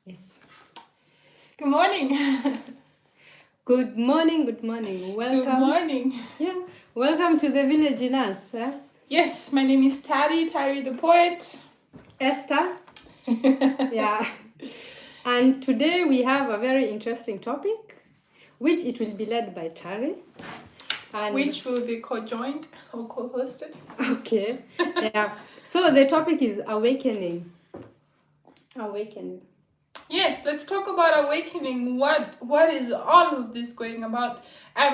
Yes. Good morning. Good morning, good morning. Good Welcome. morning. Yeah. Welcome to the village in us. Yes, my name is Tari the poet. Esther. Yeah. And today we have a very interesting topic, which it will be led by Tari. And Which will be co-joined or co-hosted. okay. Yeah. So the topic is awakening. Awakening. Yes, let's talk about awakening. What is all of this going about?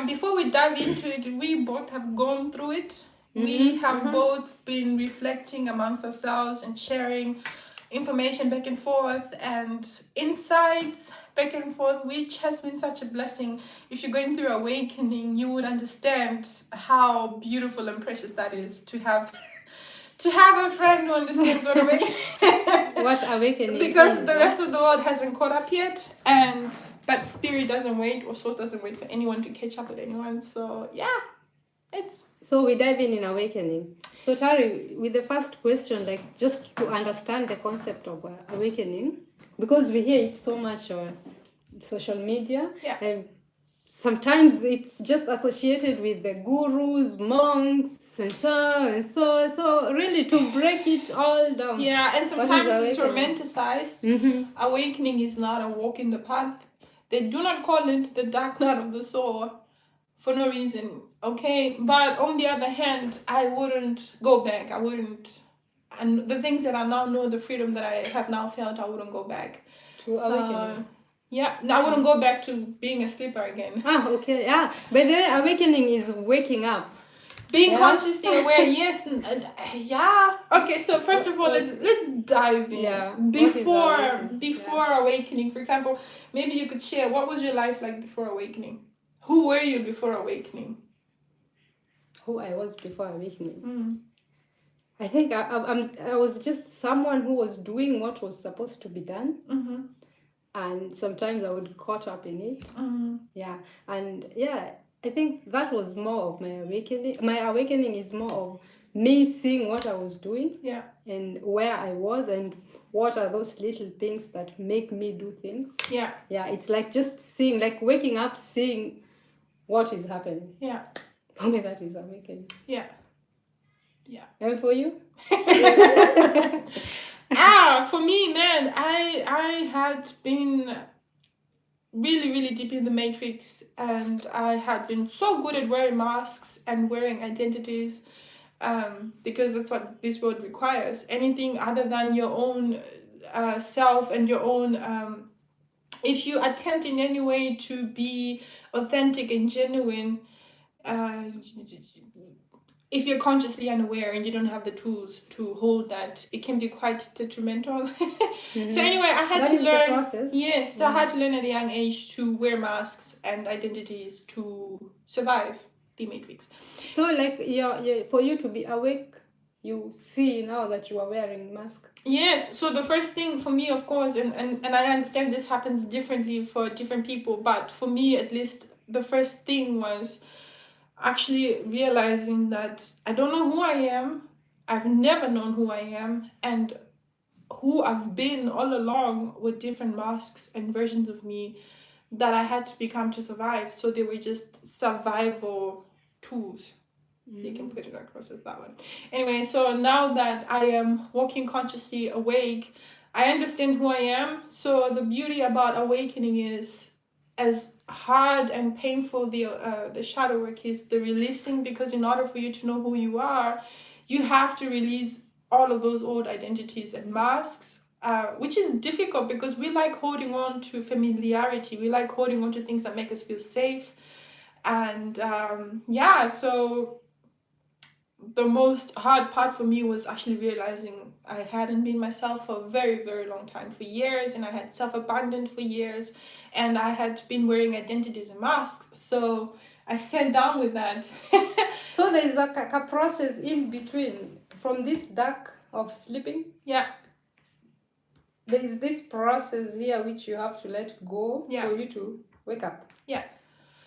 Before we dive into it, we both have gone through it. We have both been reflecting amongst ourselves and sharing information back and forth and insights back and forth, which has been such a blessing. If you're going through awakening, you would understand how beautiful and precious that is to have a friend who understands what awakening What awakening because is, the rest of the world hasn't caught up yet, and but spirit doesn't wait, or source doesn't wait for anyone to catch up with anyone. So yeah, it's So we dive in awakening. So Tari, with the first question, like just to understand the concept of awakening, because we hear it so much on social media, yeah. and sometimes it's just associated with the gurus, monks, and so. So really, to break it all down. Yeah, and what is sometimes it's awakening? romanticized. Awakening is not a walk in the path. They do not call it the dark night of the soul for no reason, okay? But on the other hand, I wouldn't go back. I wouldn't. And the things that I now know, the freedom that I have now felt, I wouldn't go back. To awakening. Yeah, no, I wouldn't go back to being a sleeper again. Okay. Yeah. But the awakening is waking up. Being consciously aware, yes, yeah. Okay, so first of all, let's dive in. Yeah. Before awakening, for example, maybe you could share what was your life like before awakening. Who were you before awakening? Who I was before awakening. I think I was just someone who was doing what was supposed to be done. And sometimes I would caught up in it. Yeah. And yeah, I think that was more of my awakening. My awakening is more of me seeing what I was doing. Yeah. And where I was and what are those little things that make me do things. Yeah. Yeah, it's like just seeing, like waking up, seeing what is happening. Yeah. For me, that is awakening. Yeah. Yeah. And for you? For me, man, I had been really deep in the matrix, and I had been so good at wearing masks and wearing identities, because that's what this world requires. Anything other than your own self and your own, if you attempt in any way to be authentic and genuine, if you're consciously unaware and you don't have the tools to hold that, it can be quite detrimental. So anyway, I had to learn. The process. Yes, so I had to learn at a young age to wear masks and identities to survive the matrix. So like for you to be awake, you see now that you are wearing mask. Yes, so the first thing for me, of course, and I understand this happens differently for different people, but for me at least, the first thing was actually realizing that I don't know who I am. I've never known who I am, and who I've been all along with different masks and versions of me that I had to become to survive. So they were just survival tools. You can put it across as that one. Anyway, so now that I am walking consciously awake, I understand who I am. So the beauty about awakening is, as hard and painful the shadow work is, the releasing, because in order for you to know who you are, you have to release all of those old identities and masks, which is difficult because we like holding on to familiarity. We like holding on to things that make us feel safe. And so the most hard part for me was actually realizing I hadn't been myself for a very long time, for years, and I had self-abandoned for years, and I had been wearing identities and masks. So I sat down with that. So there is a process in between, from this dark of sleeping. Yeah. There is this process here which you have to let go. Yeah. For you to wake up. Yeah.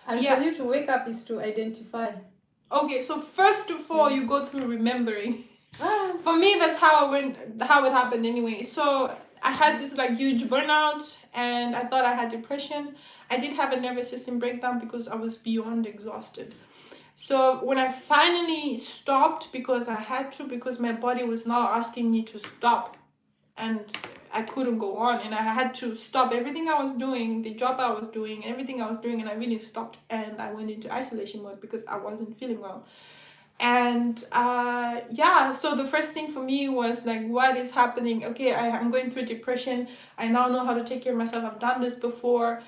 And for you to wake up is to identify. Okay, so first of all, you go through remembering. For me, that's how it happened anyway. So I had this like huge burnout, and I thought I had depression. I did have a nervous system breakdown because I was beyond exhausted. So when I finally stopped, because I had to, because my body was now asking me to stop, and I couldn't go on, and I had to stop everything I was doing, the job I was doing, everything I was doing, and I really stopped, and I went into isolation mode because I wasn't feeling well. And so the first thing for me was like, what is happening? Okay, I'm going through depression. I now know how to take care of myself. I've done this before.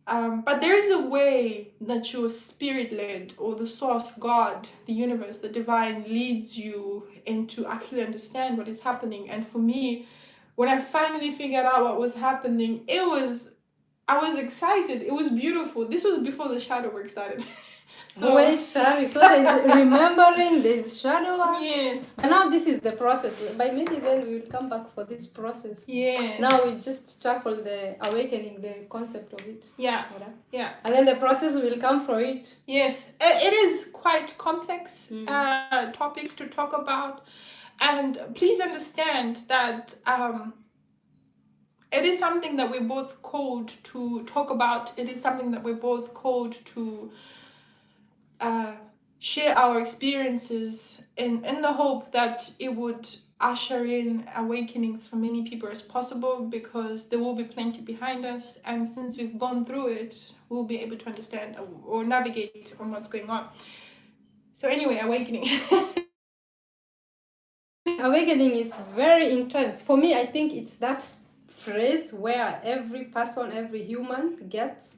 But there's a way that your spirit led, or the source, God, the universe, the divine, leads you into actually understand what is happening. And for me, when I finally figured out what was happening, I was excited. It was beautiful. This was before the shadow work started. So wait, Shari, so there's remembering, there's shadow work. Yes. And now this is the process. But maybe then we will come back for this process. Yes. Now we just tackle the awakening, the concept of it. Yeah. Yeah. And then the process will come from it. Yes. It is quite complex topic to talk about. And please understand that it is something that we're both called to talk about. It is something that we're both called to share our experiences in the hope that it would usher in awakenings for many people as possible, because there will be plenty behind us, and since we've gone through it, we'll be able to understand or navigate on what's going on. So anyway, awakening. Awakening is very intense. For me, I think it's that phrase where every person, every human gets.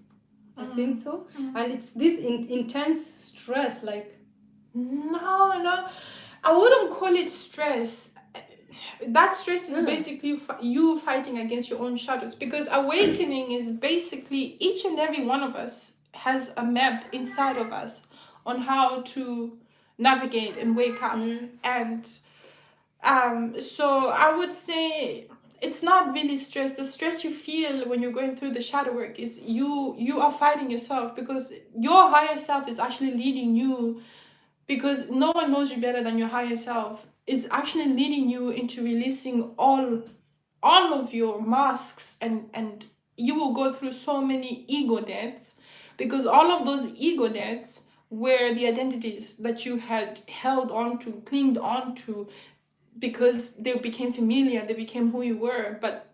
I think so. And it's this intense stress, like... No, I wouldn't call it stress. That stress is basically you fighting against your own shadows, because awakening is basically each and every one of us has a map inside of us on how to navigate and wake up. And so I would say it's not really stress. The stress you feel when you're going through the shadow work is you are fighting yourself, because your higher self is actually leading you, because no one knows you better than your higher self, is actually leading you into releasing all of your masks, and you will go through so many ego deaths, because all of those ego deaths were the identities that you had held on to, clinged on to, because they became familiar, they became who you were, but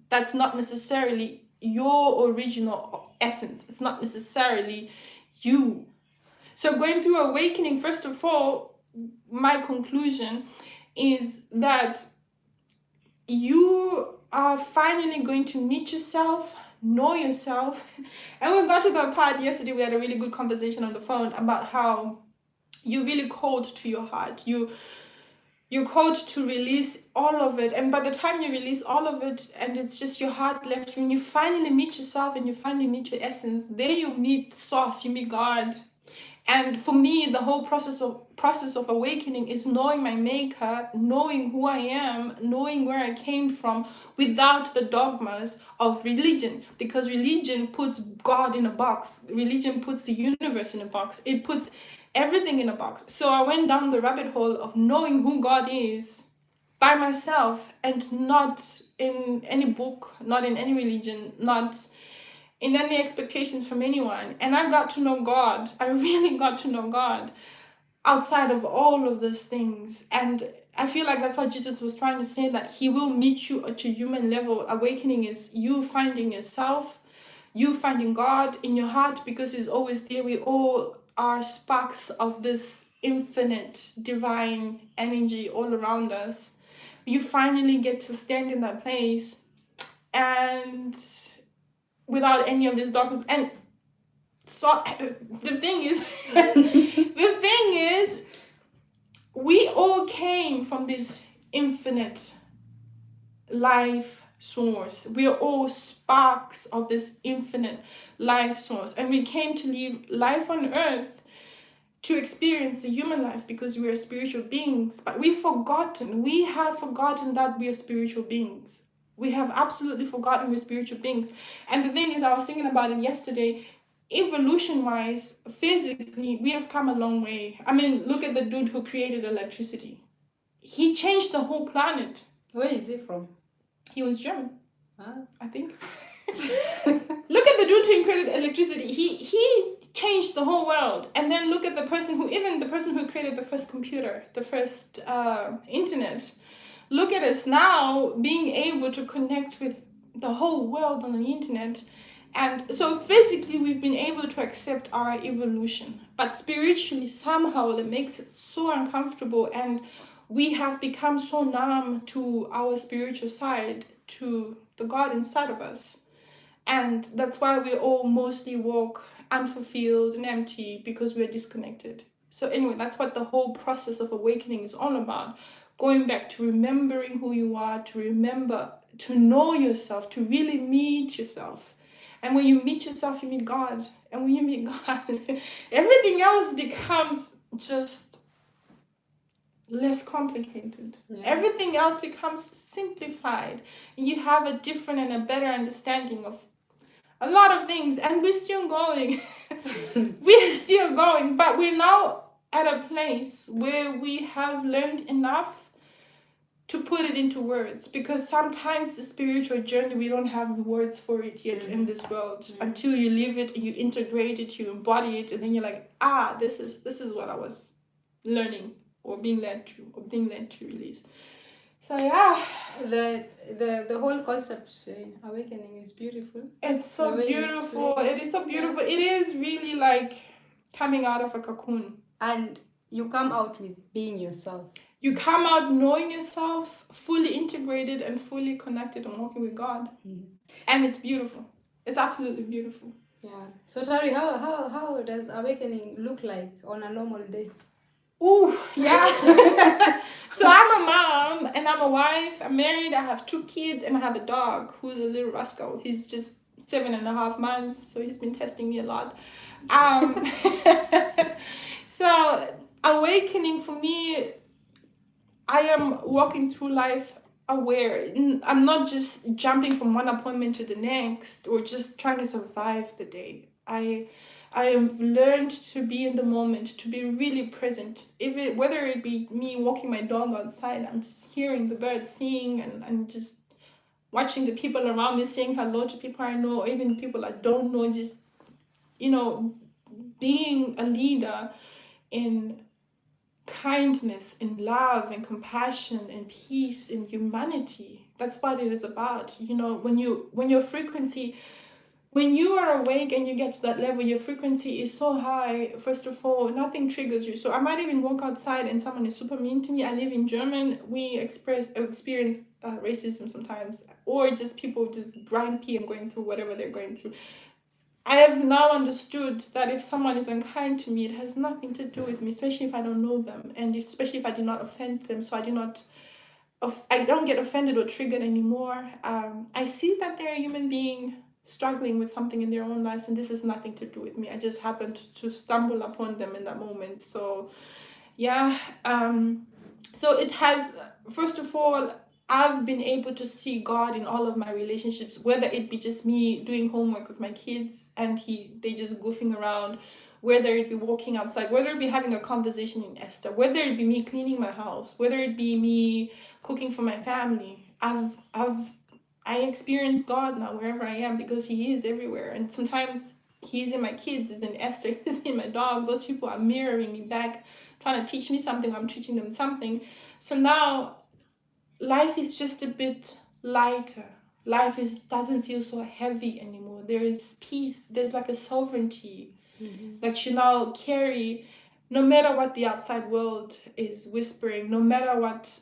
that's not necessarily your original essence. It's not necessarily you. So going through awakening, first of all, my conclusion is that you are finally going to meet yourself, know yourself. And we got to the part yesterday, we had a really good conversation on the phone about how you're really called to your heart. You're called to release all of it, and by the time you release all of it and it's just your heart left, when you finally meet yourself and you finally meet your essence, there you meet source, you meet God. And for me, the whole process of awakening is knowing my maker, knowing who I am, knowing where I came from, without the dogmas of religion, because religion puts God in a box. Religion puts the universe in a box. It puts everything in a box. So I went down the rabbit hole of knowing who God is by myself, and not in any book, not in any religion, not in any expectations from anyone. And I got to know God. I really got to know God outside of all of those things. And I feel like that's what Jesus was trying to say, that he will meet you at your human level. Awakening is you finding yourself, you finding God in your heart, because he's always there. We all are sparks of this infinite divine energy all around us. You finally get to stand in that place, and without any of these dogmas. And so the thing is we all came from this infinite life source. We are all sparks of this infinite life source, and we came to live life on earth to experience the human life, because we are spiritual beings. But we have forgotten that we are spiritual beings. We have absolutely forgotten we're spiritual beings. And the thing is, I was thinking about it yesterday, evolution-wise, physically, we have come a long way. I mean, look at the dude who created electricity. He changed the whole planet. Where is he from? He was German, Ah. I think. Look at the dude who created electricity. He changed the whole world. And then look at the person who created the first computer, the first internet. Look at us now being able to connect with the whole world on the internet. And so physically we've been able to accept our evolution, but spiritually somehow it makes it so uncomfortable, and we have become so numb to our spiritual side, to the God inside of us. And that's why we all mostly walk unfulfilled and empty, because we're disconnected. So anyway, that's what the whole process of awakening is all about. Going back to remembering who you are, to remember, to know yourself, to really meet yourself. And when you meet yourself, you meet God. And when you meet God, everything else becomes just less complicated. Yeah. Everything else becomes simplified. You have a different and a better understanding of a lot of things, and we're still going. We're still going, but we're now at a place where we have learned enough to put it into words, because sometimes the spiritual journey, we don't have the words for it yet in this world, until you live it, you integrate it, you embody it, and then you're like, this is what I was learning, or being led to release. So yeah, the whole concept awakening is beautiful. It's so beautiful. It is so beautiful. It is really like coming out of a cocoon. And you come out with being yourself. You come out knowing yourself, fully integrated and fully connected and walking with God. And it's beautiful. It's absolutely beautiful. Yeah. So Tari, how does awakening look like on a normal day? Ooh, yeah. So I'm a mom and I'm a wife. I'm married. I have 2 kids and I have a dog who's a little rascal. He's just 7.5 months, so he's been testing me a lot. So awakening for me, I am walking through life aware. I'm not just jumping from one appointment to the next or just trying to survive the day. I have learned to be in the moment, to be really present. Whether it be me walking my dog outside, I'm just hearing the birds sing and just watching the people around me, saying hello to people I know, or even people I don't know, just, being a leader in kindness, in love, and compassion, and peace, and humanity. That's what it is about. When your frequency, when you are awake and you get to that level, your frequency is so high. First of all, nothing triggers you. So I might even walk outside and someone is super mean to me. I live in Germany. We experience racism sometimes, or just people just grumpy and going through whatever they're going through. I have now understood that if someone is unkind to me, it has nothing to do with me, especially if I don't know them, and especially if I did not offend them. So I don't get offended or triggered anymore. I see that they're a human being struggling with something in their own lives, and this has nothing to do with me. I just happened to stumble upon them in that moment. So yeah, so it has, first of all, I've been able to see God in all of my relationships, whether it be just me doing homework with my kids and they just goofing around, whether it be walking outside, whether it be having a conversation in Esther, whether it be me cleaning my house, whether it be me cooking for my family. I experience God now wherever I am, because He is everywhere. And sometimes He's in my kids, He's in Esther, He's in my dog. Those people are mirroring me back, trying to teach me something, I'm teaching them something. So now life is just a bit lighter. Life doesn't feel so heavy anymore. There is peace. There's like a sovereignty that you now carry, no matter what the outside world is whispering, no matter what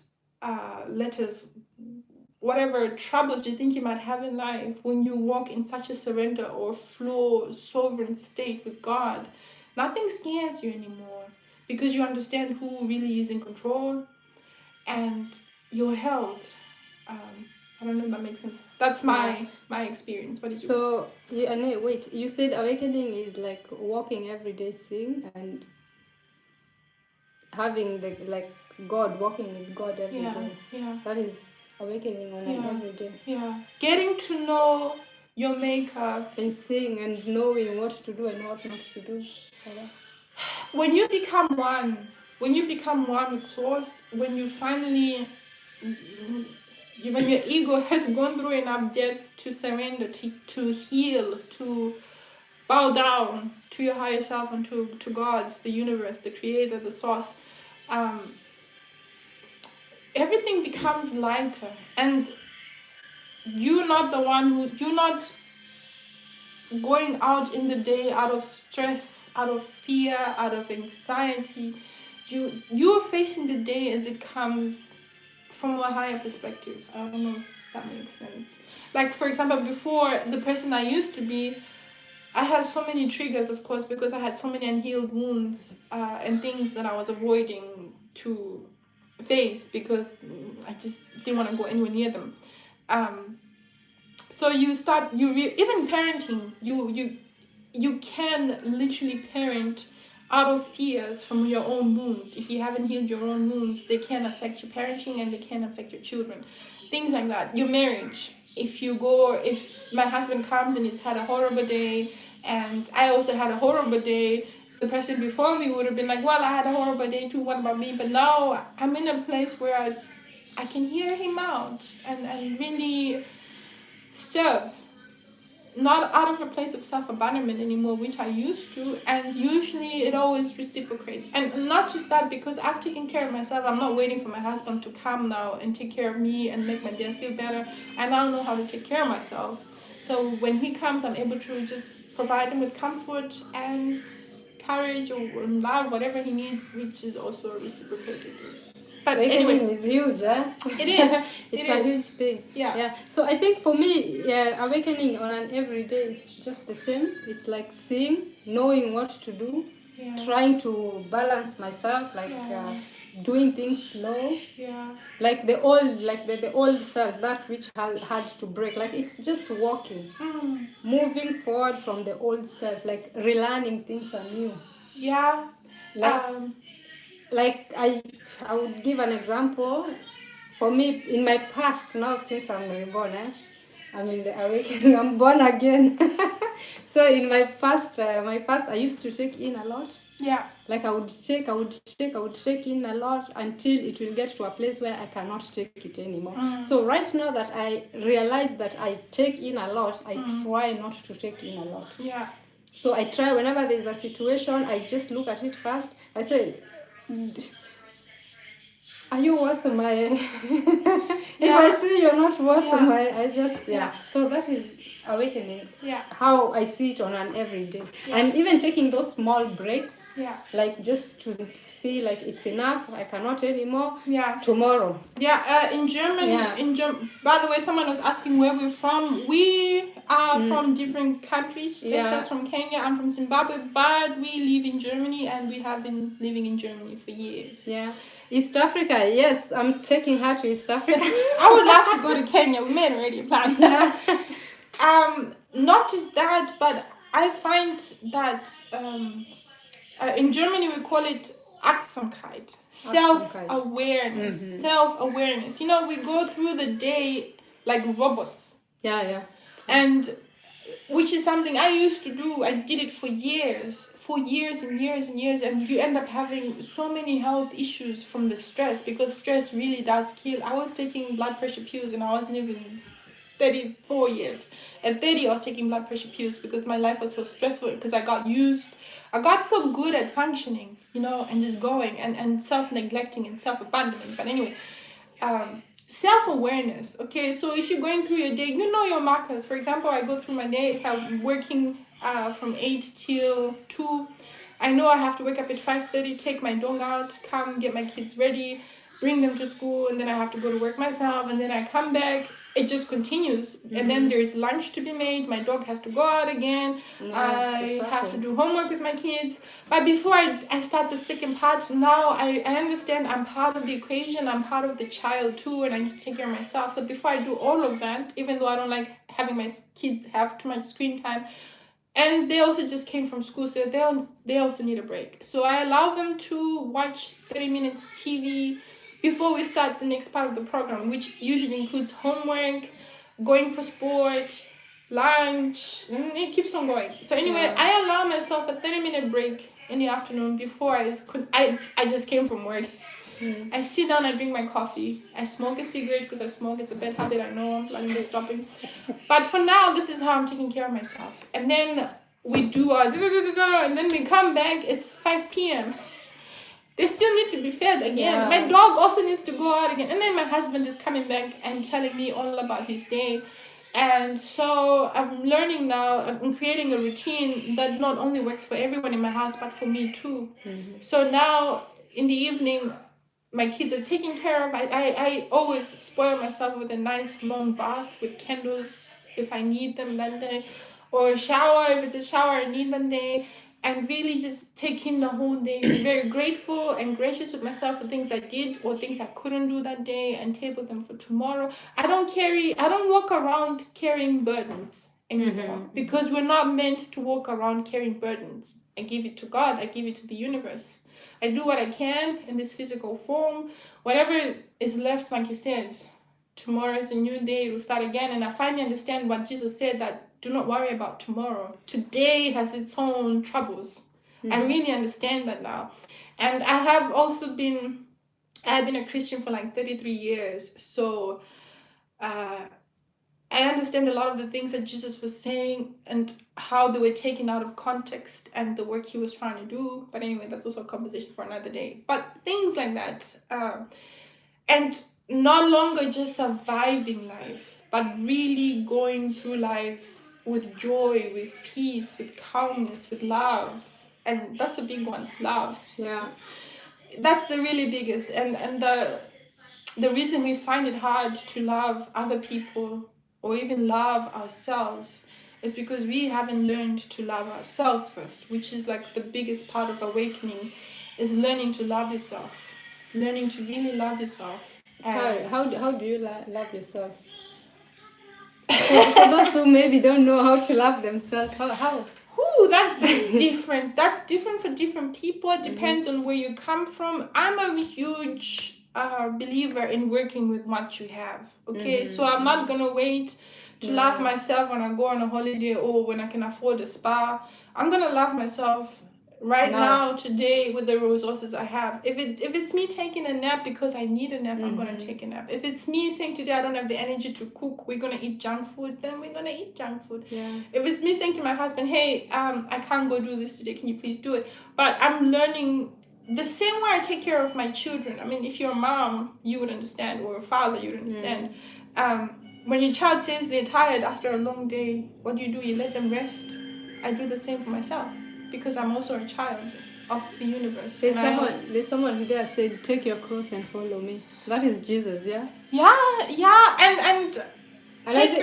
whatever troubles you think you might have in life. When you walk in such a surrender or flow, sovereign state with God, nothing scares you anymore, because you understand who really is in control and you're held. I don't know if that makes sense. That's my experience. What is yours? So, wait, you said awakening is like walking every day, seeing and having God, walking with God every day. Yeah. That is awakening on an everyday. Yeah. Getting to know your maker. And seeing and knowing what to do and what not to do. When you become one with Source, when you finally when your ego has gone through enough deaths to surrender, to heal, to bow down to your higher self and to God, the universe, the creator, the source, everything becomes lighter. And you're not going out in the day out of stress, out of fear, out of anxiety. You're facing the day as it comes from a higher perspective. I don't know if that makes sense. Like, for example, before, the person I used to be, I had so many triggers, of course, because I had so many unhealed wounds and things that I was avoiding to face because I just didn't want to go anywhere near them. So even parenting, you can literally parent out of fears from your own wounds. If you haven't healed your own wounds, they can affect your parenting and they can affect your children. Things like that. Your marriage. If my husband comes and he's had a horrible day and I also had a horrible day, the person before me would have been like, well, I had a horrible day too, what about me? But now I'm in a place where I can hear him out and really serve, not out of a place of self-abandonment anymore, which I used to, and usually it always reciprocates. And not just that, because I've taken care of myself, I'm not waiting for my husband to come now and take care of me and make my day feel better. I now know how to take care of myself. So when he comes, I'm able to just provide him with comfort and courage or love, whatever he needs, which is also reciprocated. But awakening is huge, eh? It is. It's a huge thing. Yeah. So I think for me, awakening on an everyday, it's just the same. It's like seeing, knowing what to do, trying to balance myself, like doing things slow. Yeah. Like the old self, that which had to break. Like it's just walking, moving forward from the old self, like relearning things anew. Yeah. Like I would give an example. For me, in my past, now since I'm reborn, I'm in the awakening, I'm born again. So in my past, I used to take in a lot. Yeah. Like I would take in a lot until it will get to a place where I cannot take it anymore. So right now that I realize that I take in a lot, I try not to take in a lot. Yeah. So I try, whenever there's a situation, I just look at it first. I say, are you worth my if I see you're not worth my, I just so that is awakening. How I see it on an everyday. And even taking those small breaks, like just to see like it's enough, I cannot anymore. Tomorrow. In Germany, by the way, someone was asking where we're from. We are from different countries. Esther's from Kenya, I'm from Zimbabwe, but we live in Germany and we have been living in Germany for years. East Africa, yes, I'm taking her to East Africa. I would love to go to Kenya. We made already a plan. Not just that, but I find that in Germany we call it Achtsamkeit, self-awareness, self-awareness. You know, we go through the day like robots. And which is something I used to do. I did it for years and years, and you end up having so many health issues from the stress, because stress really does kill. I was taking blood pressure pills and I wasn't even 34 yet. At 30 I was taking blood pressure pills because my life was so stressful, because I got so good at functioning, you know, and just going and self-neglecting and self-abandonment. But anyway, self-awareness. Okay, so if you're going through your day, you know your markers. For example, I go through my day. If I'm working from 8 till 2, I know I have to wake up at 5:30, take my dog out, come get my kids ready, bring them to school, and then I have to go to work myself, and then I come back. It just continues. And then there's lunch to be made. My dog has to go out again. I have to do homework with my kids. But before I start the second part, now I understand I'm part of the equation. I'm part of the child too, and I need to take care of myself. So before I do all of that, even though I don't like having my kids have too much screen time, and they also just came from school, so they also need a break. So I allow them to watch 30 minutes TV before we start the next part of the program, which usually includes homework, going for sport, lunch, and it keeps on going. So anyway, I allow myself a 30-minute break in the afternoon before I just came from work. I sit down, I drink my coffee, I smoke a cigarette because I smoke. It's a bad habit, I know. I'm planning on stopping. But for now, this is how I'm taking care of myself. And then we do our and then we come back. It's 5 p.m. They still need to be fed again. Yeah. My dog also needs to go out again. And then my husband is coming back and telling me all about his day. And so I'm learning now, I'm creating a routine that not only works for everyone in my house, but for me too. So now in the evening, my kids are taken care of. I always spoil myself with a nice long bath with candles if I need them that day, or a shower if it's a shower I need that day, and really just take in the whole day, be very grateful and gracious with myself for things I did or things I couldn't do that day, and table them for tomorrow. I don't walk around carrying burdens anymore, because we're not meant to walk around carrying burdens. I give it to God, I give it to the universe. I do what I can in this physical form. Whatever is left, like you said, tomorrow is a new day, it will start again. And I finally understand what Jesus said, that do not worry about tomorrow. Today has its own troubles. I really understand that now. And I've been a Christian for like 33 years. So I understand a lot of the things that Jesus was saying and how they were taken out of context and the work he was trying to do. But anyway, that's also a conversation for another day. But things like that. And no longer just surviving life, but really going through life with joy, with peace, with calmness, with love. And that's a big one, love. Yeah. That's the really biggest. And the reason we find it hard to love other people or even love ourselves is because we haven't learned to love ourselves first, which is like the biggest part of awakening, is learning to love yourself, learning to really love yourself. How do you love yourself? For those who maybe don't know how to love themselves, how? Ooh, that's different. That's different for different people. It depends on where you come from. I'm a huge believer in working with what you have. Okay, so I'm not gonna wait to love myself when I go on a holiday or when I can afford a spa. I'm gonna love myself right now, today, with the resources I have. If it's me taking a nap because I need a nap, I'm gonna take a nap. If it's me saying today I don't have the energy to cook, we're gonna eat junk food, then we're gonna eat junk food. Yeah. If it's me saying to my husband, hey, I can't go do this today, can you please do it? But I'm learning the same way I take care of my children. I mean, if you're a mom, you would understand, or a father, you would understand. When your child says they're tired after a long day, what do? You let them rest. I do the same for myself, because I'm also a child of the universe. There's someone there said, take your cross and follow me. That is Jesus, yeah? Yeah, and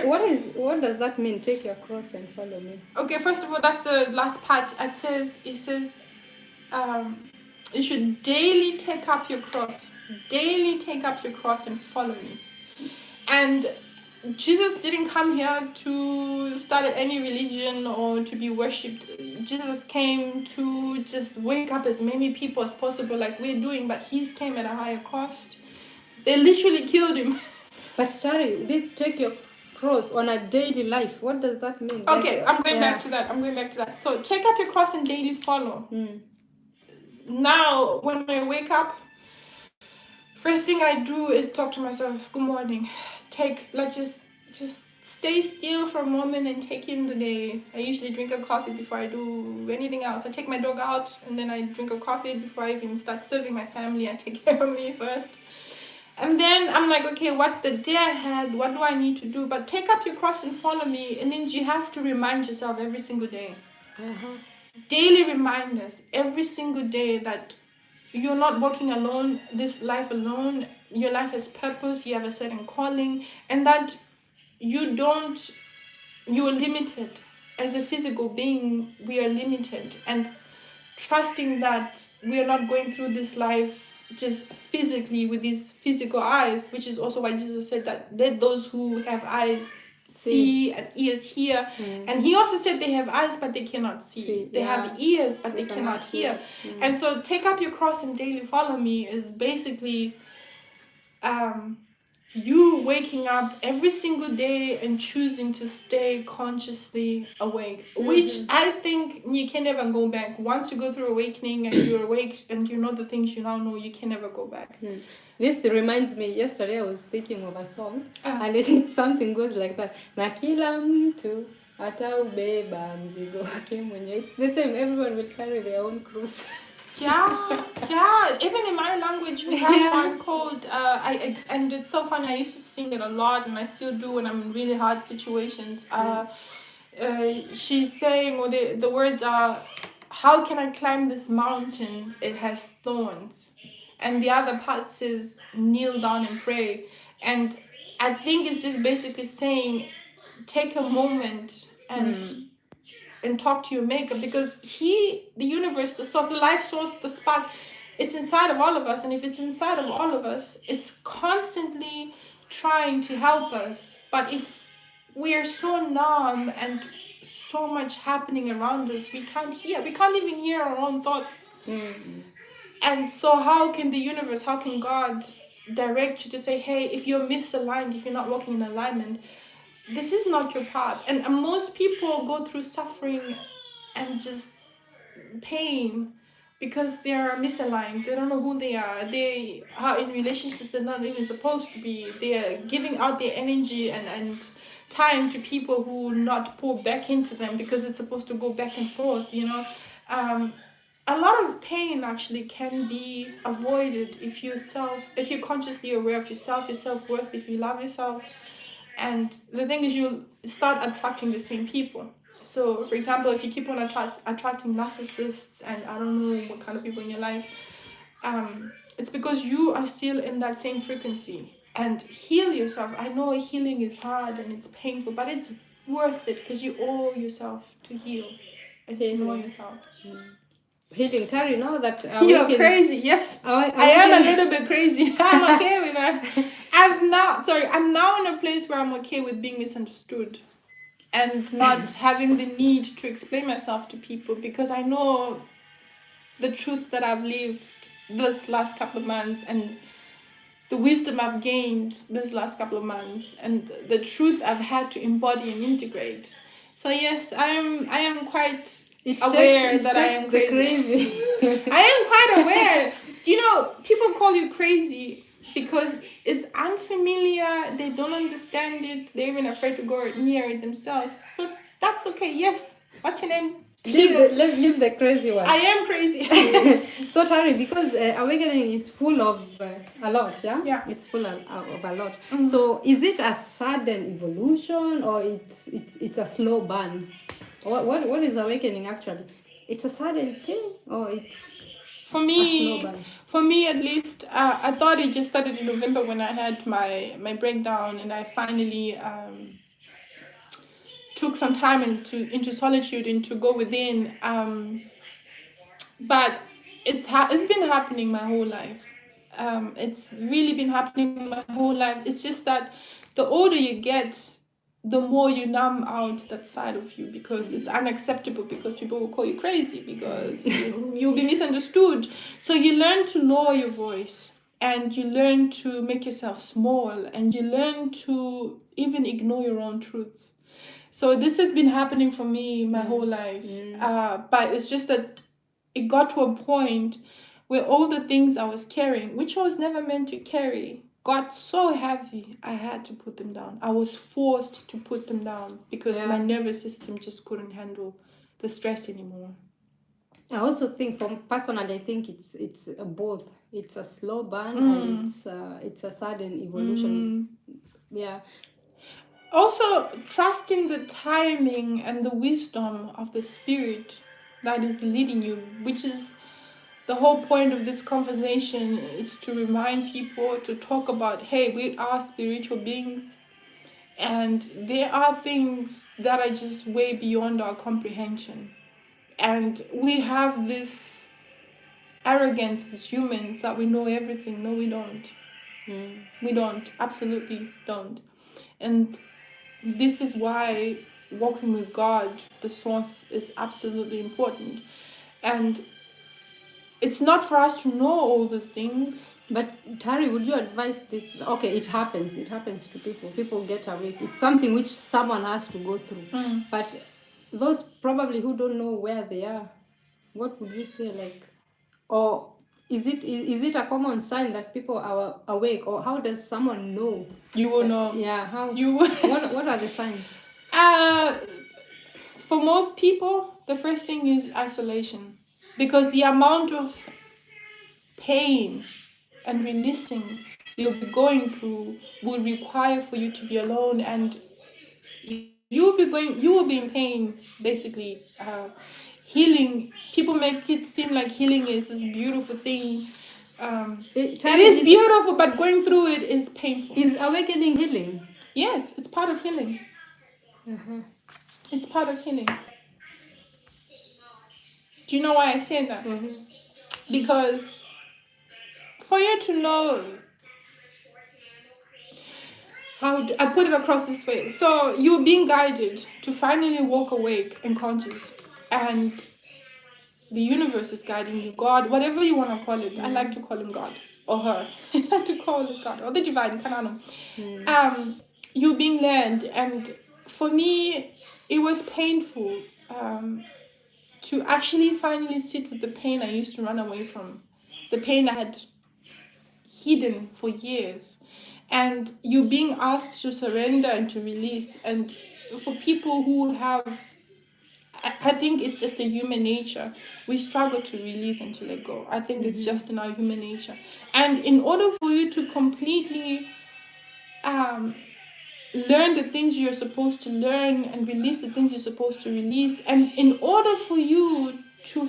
what does that mean, take your cross and follow me? Okay, first of all, that's the last part. It says, you should daily take up your cross. Daily take up your cross and follow me. And Jesus didn't come here to start any religion or to be worshipped. Jesus came to just wake up as many people as possible like we're doing, but his came at a higher cost. They literally killed him. But Tari, this take your cross on a daily life, what does that mean? Okay, I'm going back to that. So take up your cross and daily follow. Now, when I wake up, first thing I do is talk to myself, good morning. Just stay still for a moment and take in the day. I usually drink a coffee before I do anything else. I take my dog out and then I drink a coffee before I even start serving my family. I take care of me first. And then I'm like, okay, what's the day ahead? What do I need to do? But take up your cross and follow me. It means you have to remind yourself every single day. Daily reminders every single day that you're not walking alone, this life alone. Your life has purpose, you have a certain calling, and that you're limited. As a physical being, we are limited. And trusting that we are not going through this life just physically with these physical eyes, which is also why Jesus said that let those who have eyes see and ears hear. And he also said they have eyes but they cannot see. They have ears but they cannot hear. And so take up your cross and daily follow me is basically you waking up every single day and choosing to stay consciously awake, which I think you can never go back. Once you go through awakening and you're awake and you know the things you now know, you can never go back. This reminds me, yesterday I was thinking of a song, and it's something goes like that. Na kila mtu ataubeba mzigo wake mwenyewe. It's the same, everyone will carry their own cross. Yeah. Even in my language, we have one called and it's so funny. I used to sing it a lot, and I still do when I'm in really hard situations. She's saying, or the words are, "How can I climb this mountain? It has thorns," and the other part says, "Kneel down and pray." And I think it's just basically saying, take a moment and talk to your maker, because he, the universe, the source, the life source, the spark, it's inside of all of us. And if it's inside of all of us, it's constantly trying to help us. But if we are so numb and so much happening around us, we can't even hear our own thoughts. And so how can the universe, how can God direct you to say, hey, if you're misaligned, if you're not walking in alignment, this is not your path. And most people go through suffering and just pain because they are misaligned. They don't know who they are. They are in relationships they're not even supposed to be. They are giving out their energy and time to people who not pour back into them because it's supposed to go back and forth, you know. A lot of pain actually can be avoided if you're consciously aware of yourself, your self-worth, if you love yourself. And the thing is, you start attracting the same people. So, for example, if you keep on attracting narcissists and I don't know what kind of people in your life, it's because you are still in that same frequency. And heal yourself. I know healing is hard and it's painful, but it's worth it because you owe yourself to heal and to know yourself. Healing, Tari, now that you're crazy. Yes, I am a little bit crazy. I'm okay with that. I'm now in a place where I'm okay with being misunderstood and not having the need to explain myself to people, because I know the truth that I've lived this last couple of months and the wisdom I've gained this last couple of months and the truth I've had to embody and integrate. So yes, I am quite aware that I am crazy. I am quite aware. Do you know, people call you crazy because it's unfamiliar, they don't understand it, they're even afraid to go near it themselves. So that's okay. Yes. What's your name? Leave the crazy one. I am crazy. So Tari, because awakening is full of a lot, yeah? Yeah. It's full of a lot. So is it a sudden evolution or it's a slow burn? What is awakening actually? It's a sudden thing or it's for me at least, I thought it just started in November when I had my breakdown and I finally took some time into solitude and to go within. But it's been happening my whole life. It's really been happening my whole life. It's just that the older you get, the more you numb out that side of you because it's unacceptable, because people will call you crazy, because you'll be misunderstood. So you learn to lower your voice and you learn to make yourself small and you learn to even ignore your own truths. So this has been happening for me my whole life. But it's just that it got to a point where all the things I was carrying, which I was never meant to carry, got so heavy, I had to put them down. I was forced to put them down because my nervous system just couldn't handle the stress anymore. I also think, personally, I think it's both. It's a slow burn and it's a sudden evolution. Yeah. Also, trusting the timing and the wisdom of the spirit that is leading you, which is the whole point of this conversation, is to remind people to talk about, hey, we are spiritual beings and there are things that are just way beyond our comprehension. And we have this arrogance as humans that we know everything. No, we don't. We don't. Absolutely don't. And this is why walking with God, the source, is absolutely important. And it's not for us to know all those things. But Tari, would you advise this? Okay, it happens to people. People get awake. It's something which someone has to go through. But those probably who don't know where they are, what would you say, like, or is it a common sign that people are awake, or how does someone know? You will know. Yeah, how You what are the signs? For most people, the first thing is isolation, because the amount of pain and releasing you'll be going through will require for you to be alone, and you will be in pain, basically. Healing, people make it seem like healing is this beautiful thing. It is beautiful, but going through it is painful. Is awakening healing? Yes, it's part of healing. It's part of healing. Do you know why I say that? Because for you to know, I put it across this way. So you're being guided to finally walk awake and conscious, and the universe is guiding you, God, whatever you want to call it. I like to call him God, or her. I like to call it God, or the divine, Kanano. You're being led, and for me, it was painful to actually finally sit with the pain I used to run away from, the pain I had hidden for years. And you being asked to surrender and to release. And for people who have, I think it's just a human nature, we struggle to release and to let go. I think it's just in our human nature. And in order for you to completely learn the things you're supposed to learn and release the things you're supposed to release, and in order for you to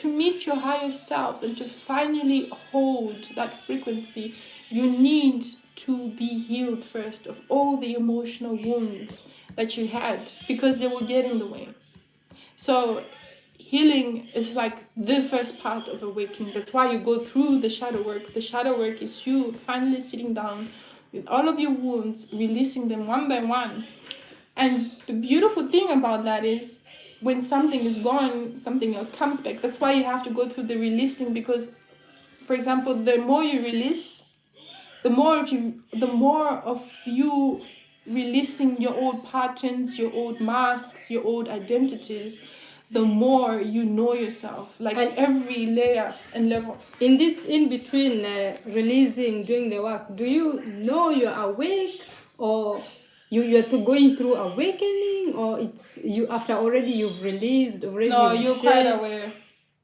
meet your higher self and to finally hold that frequency, you need to be healed first of all the emotional wounds that you had, because they will get in the way. So healing is like the first part of awakening. That's why you go through the shadow work. The shadow work is you finally sitting down with all of your wounds, releasing them one by one. And the beautiful thing about that is when something is gone, something else comes back. That's why you have to go through the releasing, because, for example, the more you release, the more of you releasing your old patterns, your old masks, your old identities, the more you know yourself, like at every layer and level. In this in between releasing, doing the work, do you know you're awake, or you're going through awakening, or it's you after already you've released already? No, you're quite aware.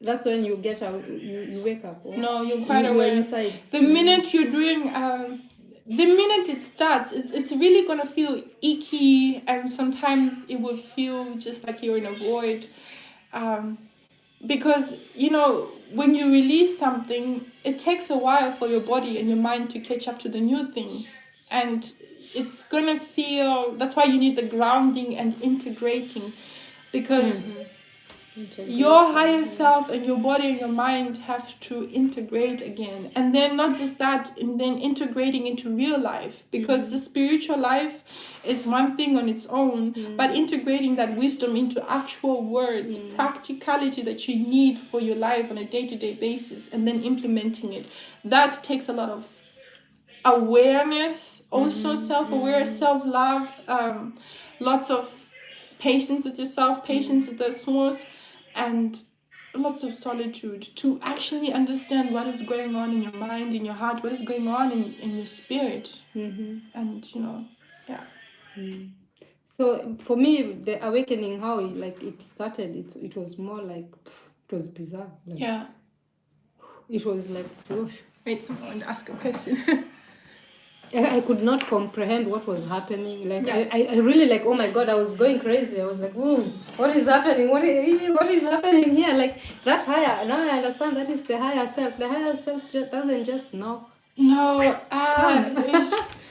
That's when you get out, you wake up. Or no, you're quite aware. Inside. The minute you're doing, the minute it starts, it's really gonna feel icky, and sometimes it will feel just like you're in a void. Because, when you release something, it takes a while for your body and your mind to catch up to the new thing. And it's gonna feel, that's why you need the grounding and integrating, because your higher self and your body and your mind have to integrate again. And then not just that, and then integrating into real life, because the spiritual life is one thing on its own, but integrating that wisdom into actual words, practicality that you need for your life on a day-to-day basis, and then implementing it, that takes a lot of awareness, also self-aware, self-love, lots of patience with yourself, patience with the source, and lots of solitude to actually understand what is going on in your mind, in your heart, what is going on in your spirit. And so for me, the awakening, how it started, it was more like it was bizarre. It was like, wait, someone ask a question. I could not comprehend what was happening. I really oh my God, I was going crazy. I was like, ooh, what is happening? What is happening here? Like that higher. Now I understand that is the higher self. The higher self doesn't just know. No,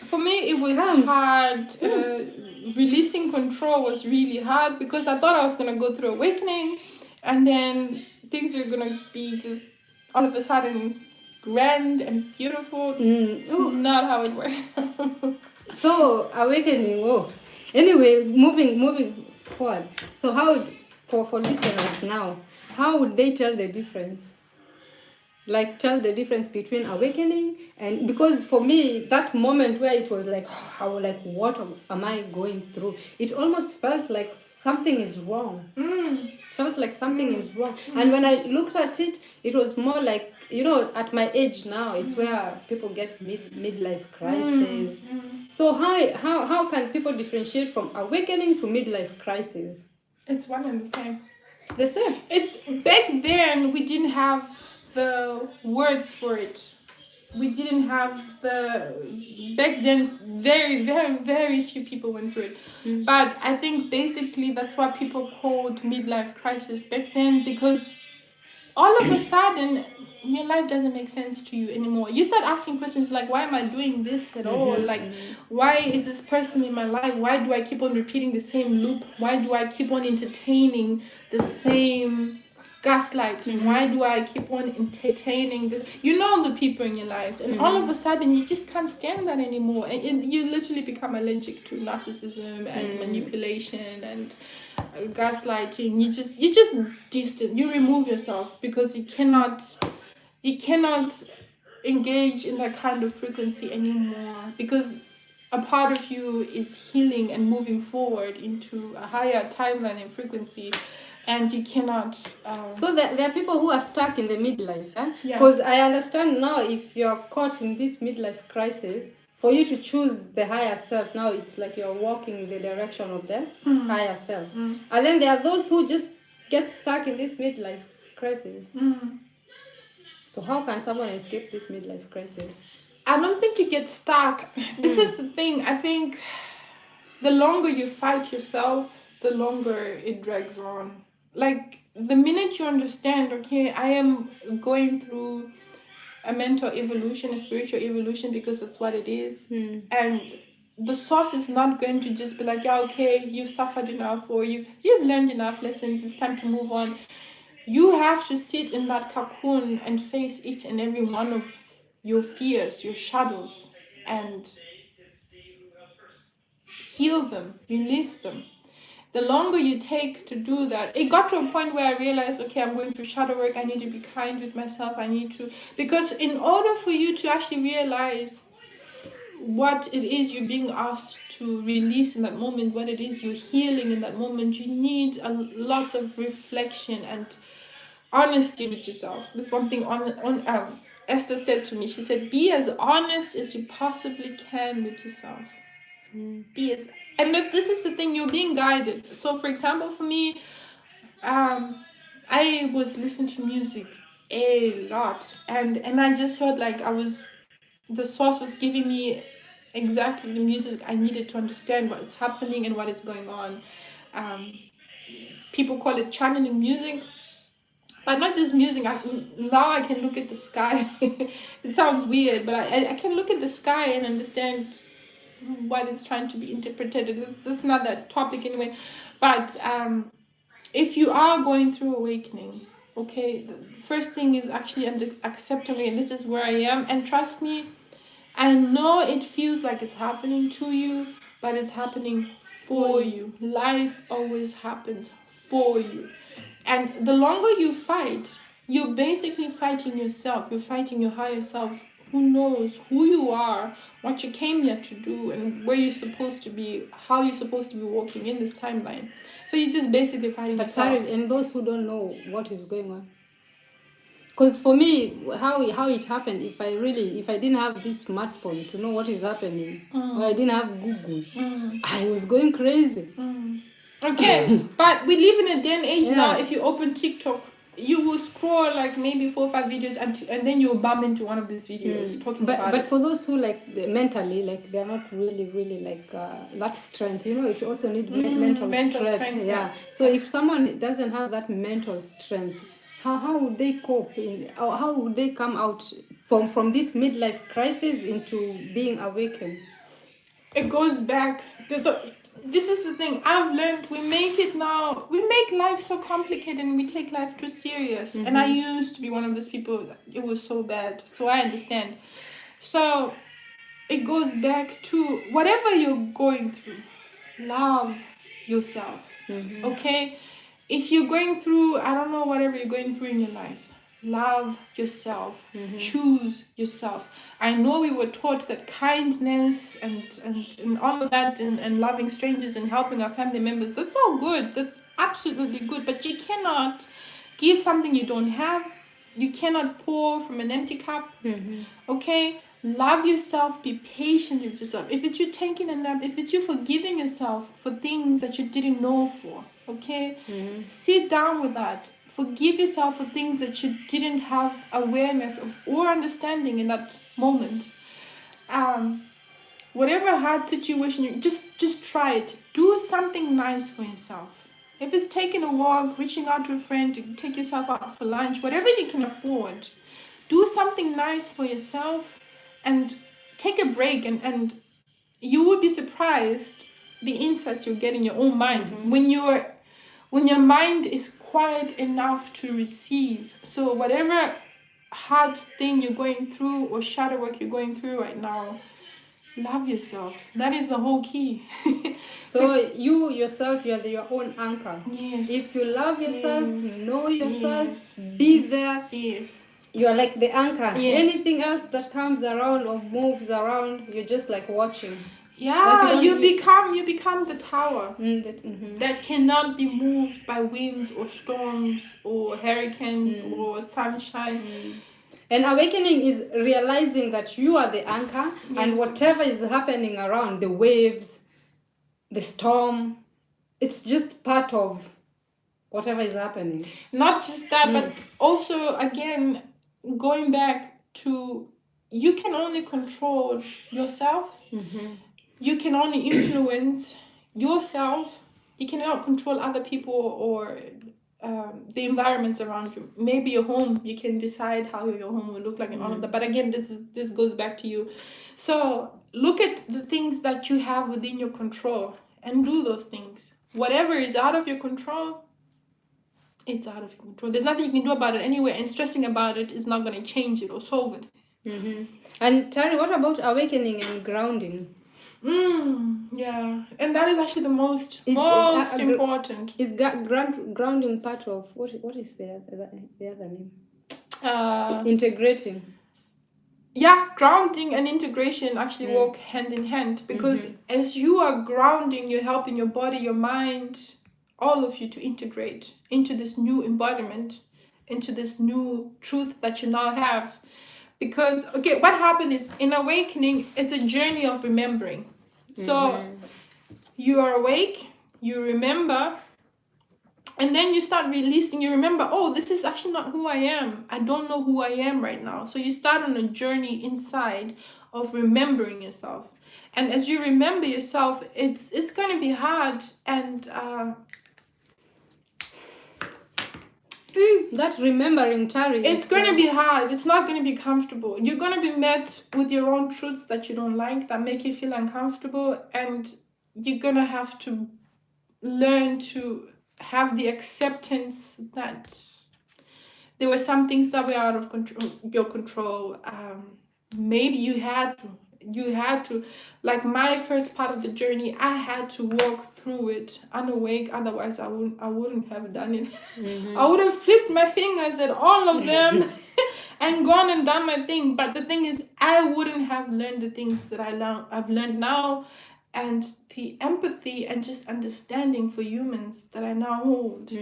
for me it was hard. Releasing control was really hard, because I thought I was gonna go through awakening, and then things are gonna be just all of a sudden grand and beautiful. It's not how it works. So awakening. Anyway, moving forward. So how for listeners now, how would they tell the difference like tell the difference between awakening and, because for me that moment where it was like, how, like, what am I going through, it almost felt like something is wrong. Felt like something is wrong. And when I looked at it, it was more like, you know, at my age now, it's where people get midlife crisis. So how can people differentiate from awakening to midlife crisis? It's one and the same. It's the same. It's back then we didn't have the words for it. We didn't have back then very, very, very few people went through it. But I think basically that's what people called midlife crisis back then, because all of a sudden your life doesn't make sense to you anymore. You start asking questions like, why am I doing this at all? Like, why is this person in my life? Why do I keep on repeating the same loop? Why do I keep on entertaining the same gaslighting? Why do I keep on entertaining this? You know, the people in your lives, and all of a sudden you just can't stand that anymore, and you literally become allergic to narcissism and manipulation and gaslighting. You just distant. You remove yourself because you cannot engage in that kind of frequency anymore, because a part of you is healing and moving forward into a higher timeline and frequency, and you cannot. So there are people who are stuck in the midlife, Yeah. Because I understand now, if you're caught in this midlife crisis, for you to choose the higher self, now it's like you're walking in the direction of the higher self. And then there are those who just get stuck in this midlife crisis. So how can someone escape this midlife crisis? I don't think you get stuck. This is the thing. I think the longer you fight yourself, the longer it drags on. Like, the minute you understand, okay, I am going through a mental evolution, a spiritual evolution, because that's what it is. And the source is not going to just be like, yeah, okay, you've suffered enough, or you've learned enough lessons, it's time to move on. You have to sit in that cocoon and face each and every one of your fears, your shadows, and heal them, release them. The longer you take to do that, it got to a point where I realized, okay, I'm going through shadow work. I need to be kind with myself. Because in order for you to actually realize what it is you're being asked to release in that moment, what it is you're healing in that moment, you need lots of reflection and honesty with yourself. This one thing Esther said to me. She said, be as honest as you possibly can with yourself. And this is the thing, you're being guided. So for example, for me, I was listening to music a lot, and I just felt like the source was giving me exactly the music I needed to understand what's happening and what is going on. People call it channeling music, but not just music. Now I can look at the sky. It sounds weird, but I can look at the sky and understand what it's trying to be interpreted. That's not that topic anyway. But if you are going through awakening, okay, the first thing is actually accepting it, and this is where I am. And trust me, I know it feels like it's happening to you, but it's happening for you. Life always happens for you. And the longer you fight, you're basically fighting yourself. You're fighting your higher self, who knows who you are, what you came here to do, and where you're supposed to be, how you're supposed to be walking in this timeline. So you're just basically fighting yourself. And those who don't know what is going on. Because for me, how it happened, if I didn't have this smartphone to know what is happening, or I didn't have Google, I was going crazy. Okay, but we live in a day and age now. If you open TikTok, you will scroll like maybe 4 or 5 videos, and then you'll bump into one of these videos talking about it. But for those who mentally, like, they're not really like that strength, you know, it also needs mental strength. Yeah. So if someone doesn't have that mental strength, how would they cope or how would they come out from this midlife crisis into being awakened? It goes back. This is the thing I've learned. We make life so complicated, and we take life too serious. And I used to be one of those people that it was so bad. So I understand. So it goes back to whatever you're going through, love yourself. Okay? If you're going through, I don't know, whatever you're going through in your life, love yourself. Choose yourself. I know we were taught that kindness and all of that and loving strangers and helping our family members, that's all good. That's absolutely good. But you cannot give something you don't have. You cannot pour from an empty cup. Okay? Love yourself. Be patient with yourself. If it's you taking a nap, if it's you forgiving yourself for things that you didn't know for, okay? Sit down with that. Forgive yourself for things that you didn't have awareness of or understanding in that moment. Whatever hard situation, you just try it. Do something nice for yourself. If it's taking a walk, reaching out to a friend to take yourself out for lunch, whatever you can afford, do something nice for yourself and take a break, and you would be surprised the insights you get in your own mind when your mind is quiet enough to receive. So whatever hard thing you're going through or shadow work you're going through right now, love yourself. That is the whole key. So you yourself, you're your own anchor. Yes. If you love yourself, know yourself, be there. Yes. You're like the anchor. Yes. Anything else that comes around or moves around, you're just like watching. Yeah, Like you become the tower Mm-hmm. that cannot be moved by winds or storms or hurricanes or sunshine. And awakening is realizing that you are the anchor, and Yes. whatever is happening around, the waves, the storm, it's just part of whatever is happening. Not just that, but also, again, going back to, you can only control yourself. You can only influence yourself. You cannot control other people or the environments around you. Maybe your home, you can decide how your home will look like and all of that. But again, this goes back to you. So look at the things that you have within your control and do those things. Whatever is out of your control, it's out of your control. There's nothing you can do about it anyway, and stressing about it is not going to change it or solve it. And Tari, what about awakening and grounding? Yeah, and that is actually the most important. Is grounding part of what is the other name? Integrating. Yeah, grounding and integration actually walk hand in hand, because as you are grounding, you're helping your body, your mind, all of you to integrate into this new embodiment, into this new truth that you now have. Because, okay, what happened is, in awakening, it's a journey of remembering. So you are awake, you remember, and then you start releasing. You remember, oh, this is actually not who I am. I don't know who I am right now. So you start on a journey inside of remembering yourself. And as you remember yourself, it's going to be hard, and that remembering, Tari. It's going to be hard. It's not going to be comfortable. You're going to be met with your own truths that you don't like, that make you feel uncomfortable. And you're going to have to learn to have the acceptance that there were some things that were out of your control. Maybe you had to, like my first part of the journey, I had to walk through it unawake. Otherwise I wouldn't have done it. I would have flipped my fingers at all of them and gone and done my thing. But the thing is, I wouldn't have learned the things that I've learned now, and the empathy and just understanding for humans that I now hold.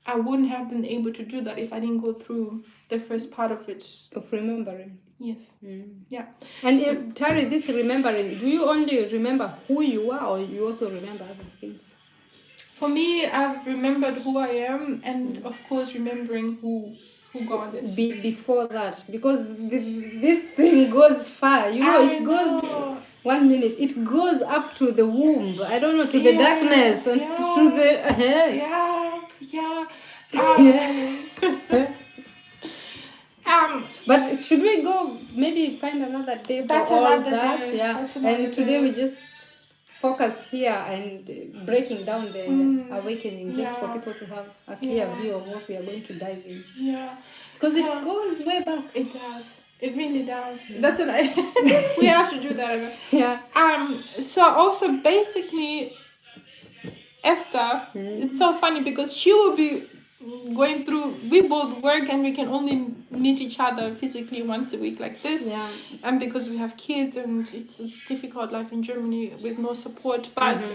I wouldn't have been able to do that if I didn't go through the first part of it. Of remembering. Yes. Yeah. And Tari, this remembering, do you only remember who you are, or you also remember other things? For me, I've remembered who I am, and of course remembering who God is. Before that, because this thing goes far. It goes 1 minute. It goes up to the womb. I don't know, to the darkness, and to the But should we go maybe find another day for all that? Day. Yeah. And today we just focus here and breaking down the awakening, just for people to have a clear view of what we are going to dive in. Yeah. Because it goes way back. It does. It really does. That's we have to do that. Yeah. So also basically, Esther, it's so funny because she will be going through, we both work and we can only meet each other physically once a week like this. Yeah. And because we have kids and it's difficult life in Germany with no support. But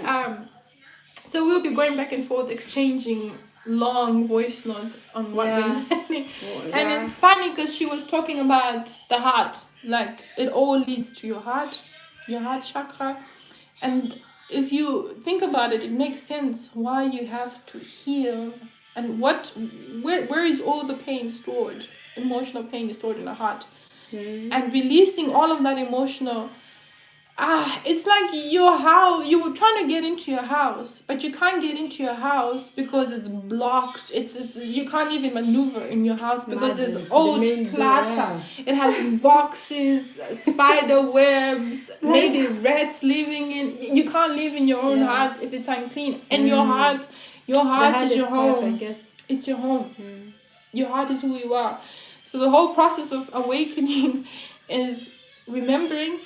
so we'll be going back and forth exchanging long voice notes on what we're learning. And it's funny because she was talking about the heart, like it all leads to your heart chakra. And if you think about it, it makes sense why you have to heal and where is all the pain stored. Emotional pain is stored in the heart. And releasing all of that emotional, it's like you were trying to get into your house, but you can't get into your house because it's blocked. It's you can't even maneuver in your house because there's old clutter. It has boxes, spider webs, maybe rats living in. You can't live in your own heart if it's unclean. And your heart is your home. I guess. It's your home. Your heart is who you are. So the whole process of awakening is remembering.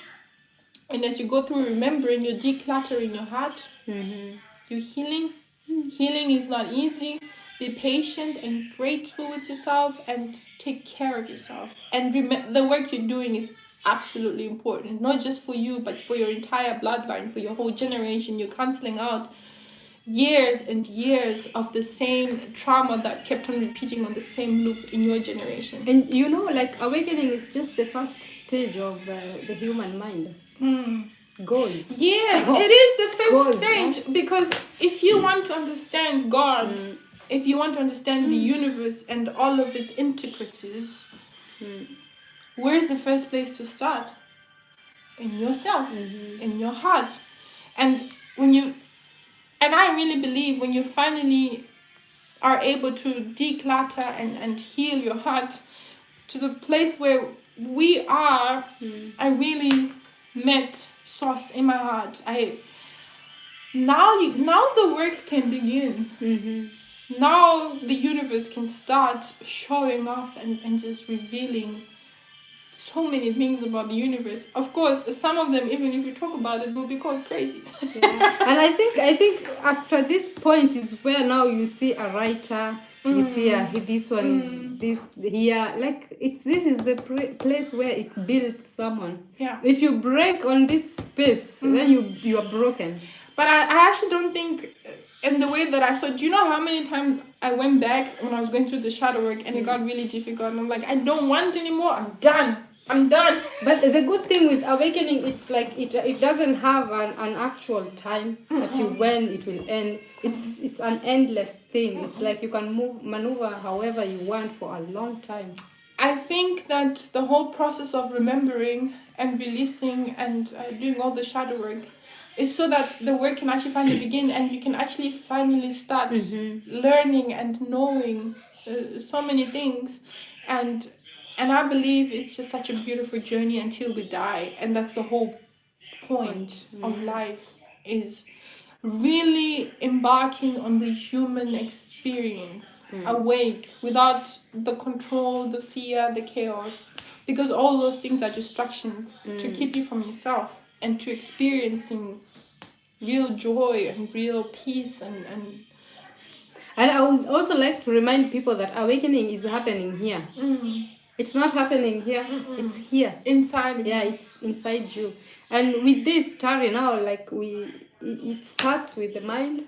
And as you go through remembering, you're decluttering your heart. You're healing. Healing is not easy. Be patient and grateful with yourself and take care of yourself. And the work you're doing is absolutely important. Not just for you, but for your entire bloodline, for your whole generation. You're cancelling out years and years of the same trauma that kept on repeating on the same loop in your generation. And like awakening is just the first stage of the human mind. Goals. Yes, it is the first stage, because if you want to understand God, if you want to understand the universe and all of its intricacies, where's the first place to start? In yourself, in your heart. And I really believe when you finally are able to declutter and heal your heart to the place where we are, I really met source in my heart. Now the work can begin. Now the universe can start showing off and just revealing so many things about the universe. Of course, some of them, even if you talk about it, will be called crazy. And I think after this point is where now you see a writer. You see this one is this here. Like this is the place where it builds someone. Yeah. If you break on this space, then you are broken. But I actually don't think, in the way that I saw, do you know how many times I went back when I was going through the shadow work and it got really difficult and I'm like, I don't want anymore, I'm done. But the good thing with awakening, it's like it doesn't have an actual time when it will end. It's an endless thing. It's like you can maneuver however you want for a long time. I think that the whole process of remembering and releasing and doing all the shadow work is so that the work can actually finally begin and you can actually finally start learning and knowing so many things. And I believe it's just such a beautiful journey until we die. And that's the whole point of life, is really embarking on the human experience, awake, without the control, the fear, the chaos. Because all those things are distractions to keep you from yourself and to experiencing real joy and real peace and I would also like to remind people that awakening is happening here. It's not happening here. It's here. Inside. Yeah, it's inside you. And with this Tari now, like it starts with the mind.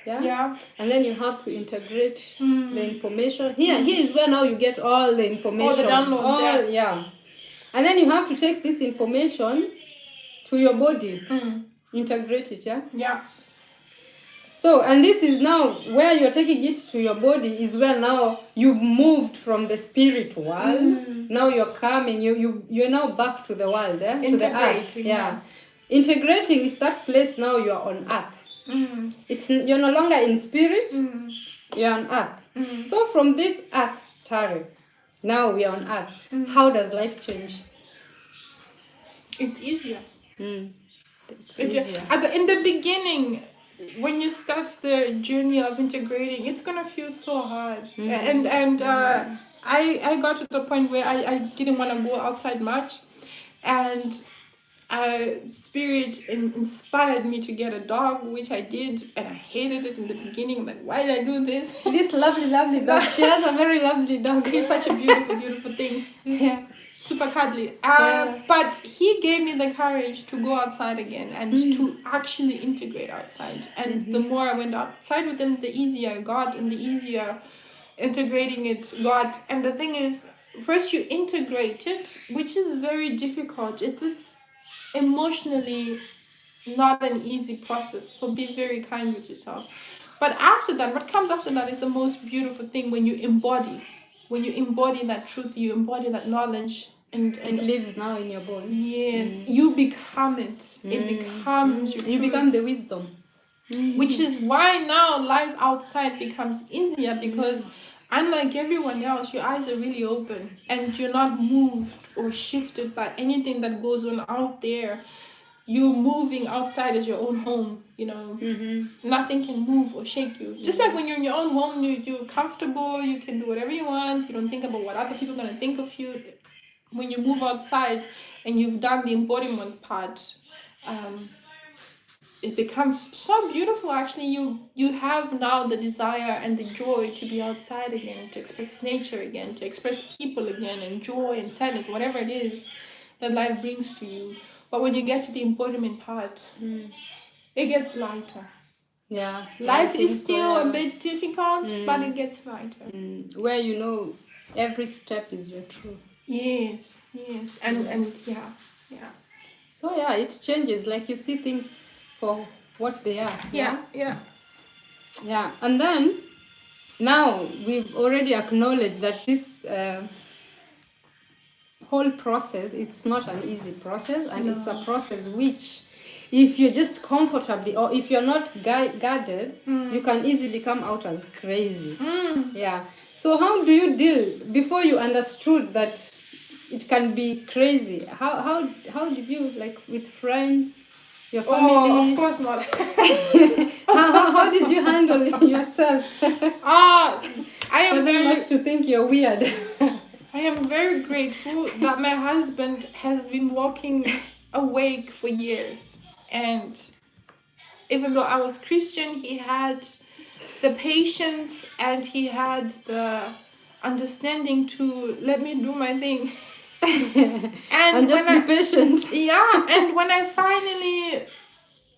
Yeah. And then you have to integrate the information. Here is where now you get all the information. All the downloads. Yeah. And then you have to take this information to your body. Integrate it, Yeah. So, and this is now where you're taking it to your body, is where now you've moved from the spirit world. Now you're coming, you're now back to the world, to the earth. Yeah. Integrating is that place now you're on earth. You're no longer in spirit, you're on earth. So from this earth, Tari, now we are on earth. How does life change? It's easier. It's easier. In the beginning, when you start the journey of integrating, it's gonna feel so hard. And I got to the point where I didn't want to go outside much, and Spirit inspired me to get a dog, which I did, and I hated it in the beginning. I'm like, why did I do this? This lovely dog. She has a very lovely dog. He's such a beautiful thing. He's super cuddly. Yeah. But he gave me the courage to go outside again and to actually integrate outside. And the more I went outside with him, the easier I got, and the easier integrating it got. And the thing is, first you integrate it, which is very difficult. It's emotionally not an easy process, so be very kind with yourself. But after that, what comes after that is the most beautiful thing. When you embody that truth, you embody that knowledge, and It lives now in your bones. yes, you become it. It becomes your You truth. become the wisdom. Which is why now life outside becomes easier, because unlike everyone else, your eyes are really open and you're not moved or shifted by anything that goes on out there. You're moving outside as your own home, you know. Nothing can move or shake you. Just like when you're in your own home, you're comfortable, you can do whatever you want, you don't think about what other people are going to think of you. When you move outside and you've done the embodiment part, it becomes so beautiful. Actually, you have now the desire and the joy to be outside again, to express nature again, to express people again, and joy and sadness, whatever it is that life brings to you. But when you get to the embodiment part, it gets lighter. Yeah. Life is still a bit difficult, but it gets lighter. Where you know every step is your truth. Yes. And yeah. So yeah, it changes. Like you see things for what they are. Yeah. And then now we've already acknowledged that this whole process, it's not an easy process, and it's a process which, if you're just comfortably or if you're not guarded, you can easily come out as crazy. Yeah. So how do you deal, before you understood that it can be crazy, how did you, like, with friends, your family? Oh, of course not. how did you handle it yourself? I am very much to think you're weird. I am very grateful that my husband has been walking awake for years, and even though I was Christian, he had the patience and he had the understanding to let me do my thing. And just be patient. Yeah, and when I finally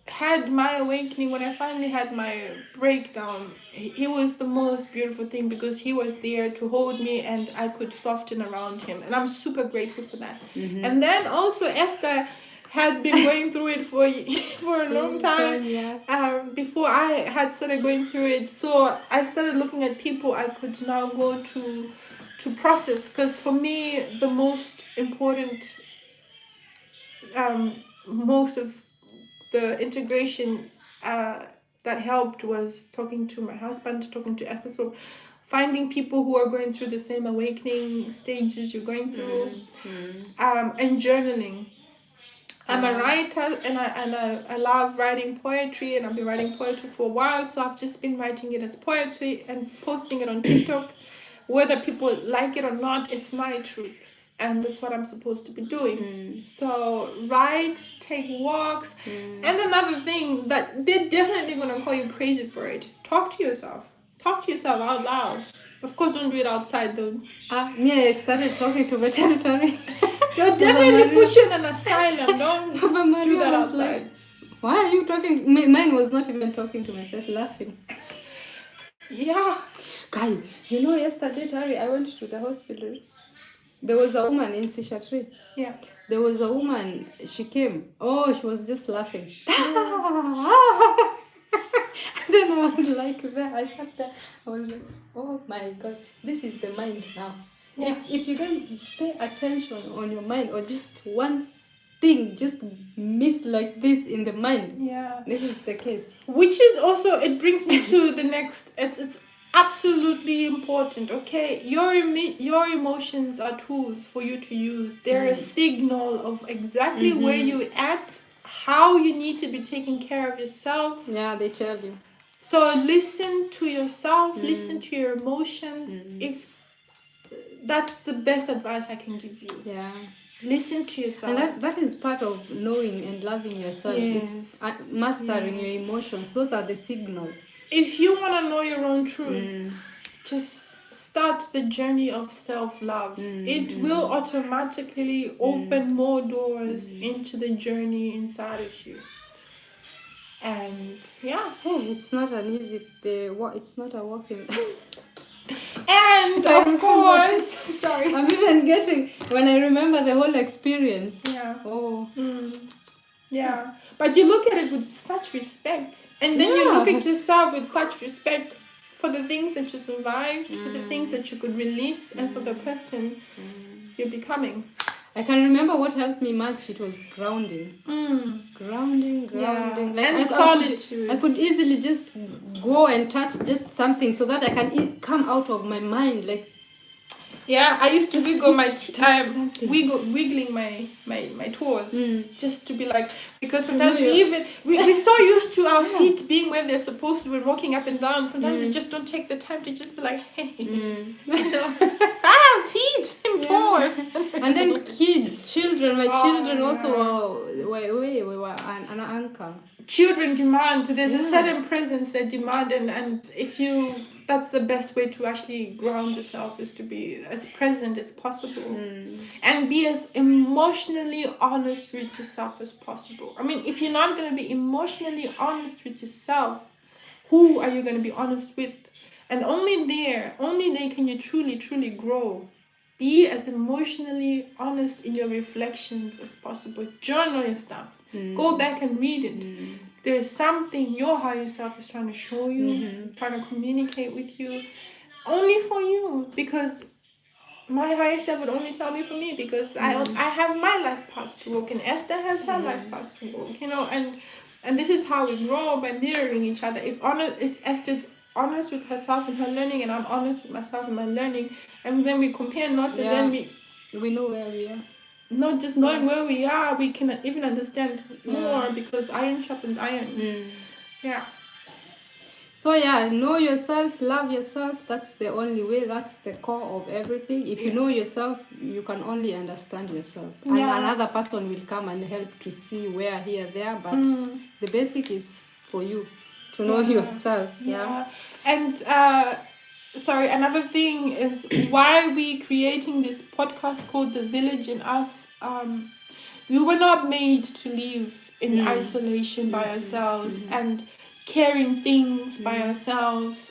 had my awakening, when I finally had my breakdown, it was the most beautiful thing, because he was there to hold me and I could soften around him, and I'm super grateful for that. And then also Esther had been going through it for a long time. Before I had started going through it, so I started looking at people I could now go to process, because for me the most important, most of the integration that helped was talking to my husband, talking to Esther. So finding people who are going through the same awakening stages you're going through, and journaling. I'm a writer, and I love writing poetry, and I've been writing poetry for a while, so I've just been writing it as poetry and posting it on TikTok. Whether people like it or not, it's my truth, and that's what I'm supposed to be doing. So write, take walks, and another thing that they're definitely gonna call you crazy for it. Talk to yourself out loud. Of course, don't do it outside though. Me, I started talking to my territory. They'll definitely put you in an asylum. Don't do that outside. Like, why are you talking? Mine was not even talking to myself, laughing. Yeah. Guy, you know, yesterday, Tari, I went to the hospital. There was a woman in Sishatri. Yeah. There was a woman, she came. Oh, she was just laughing. Then I was like, there, I sat there. I was like, oh my God, this is the mind now. Yeah. If you don't pay attention on your mind, or just one thing just miss like this in the mind, this is the case. Which is also, it brings me to the next, it's absolutely important, okay? Your emotions are tools for you to use. They're a signal of exactly where you're at, how you need to be taking care of yourself. Yeah, they tell you. So listen to yourself, listen to your emotions. If that's the best advice I can give you. Yeah. Listen to yourself. And that is part of knowing and loving yourself. Yes. Is mastering your emotions. Those are the signals. If you want to know your own truth, just start the journey of self-love. It will automatically open more doors into the journey inside of you. And yeah, Hey, it's not an easy. It's not a walking. and of course, sorry, I'm even getting when I remember the whole experience. Yeah. Oh. Yeah, but you look at it with such respect, and then you look at yourself with such respect for the things that you survived, for the things that you could release, and for the person you're becoming. I can remember what helped me much. It was grounding. Grounding. Yeah. Like and solitude. I could easily just go and touch just something so that I can come out of my mind. Like, yeah, I used to wiggling my toes just to be like, because sometimes we're so used to our feet being where they're supposed to be walking up and down. Sometimes we just don't take the time to just be like, hey, you know, feet and toe. And then children, my children also were an anchor. Children demand, there's a certain presence that demand, and if you, that's the best way to actually ground yourself, is to be as present as possible and be as emotionally honest with yourself as possible. I mean, if you're not going to be emotionally honest with yourself, who are you going to be honest with? And only there can you truly grow. Be as emotionally honest in your reflections as possible. Journal your stuff. Go back and read it. There's something your higher self is trying to show you, trying to communicate with you, only for you. Because my higher self would only tell me for me, because I have my life path to walk, and Esther has her life path to walk. You know, and this is how we grow, by mirroring each other. If Esther's honest with herself and her learning, and I'm honest with myself and my learning, and then we compare notes, and then we know where we are. Not just knowing where we are, we can even understand more, because iron sharpens iron. Yeah. So know yourself, love yourself. That's the only way. That's the core of everything. If you know yourself, you can only understand yourself. And another person will come and help to see where, here, there. But the basic is for you to know yourself. Yeah. And sorry, another thing is why we creating this podcast called The Village in Us. We were not made to live in isolation by ourselves and carrying things by ourselves.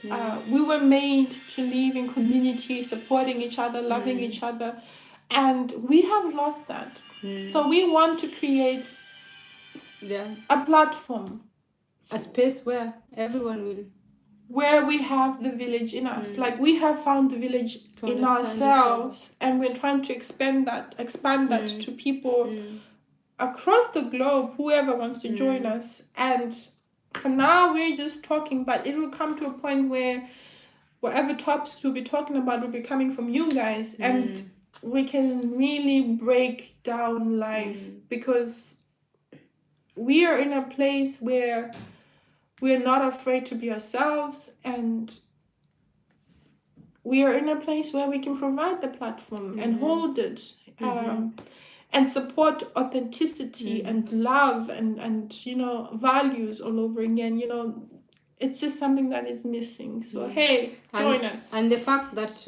We were made to live in community, supporting each other, loving each other, and we have lost that. So we want to create a platform, a space where everyone will, where we have the village in us. Like, we have found the village in ourselves, and we're trying to expand that to people across the globe, whoever wants to join us. And for now, we're just talking, but it will come to a point where whatever topics we'll be talking about will be coming from you guys, and we can really break down life, because we are in a place where we're not afraid to be ourselves, and we are in a place where we can provide the platform and hold it, and support authenticity and love and you know, values all over again. You know, it's just something that is missing. So hey, join us. And the fact that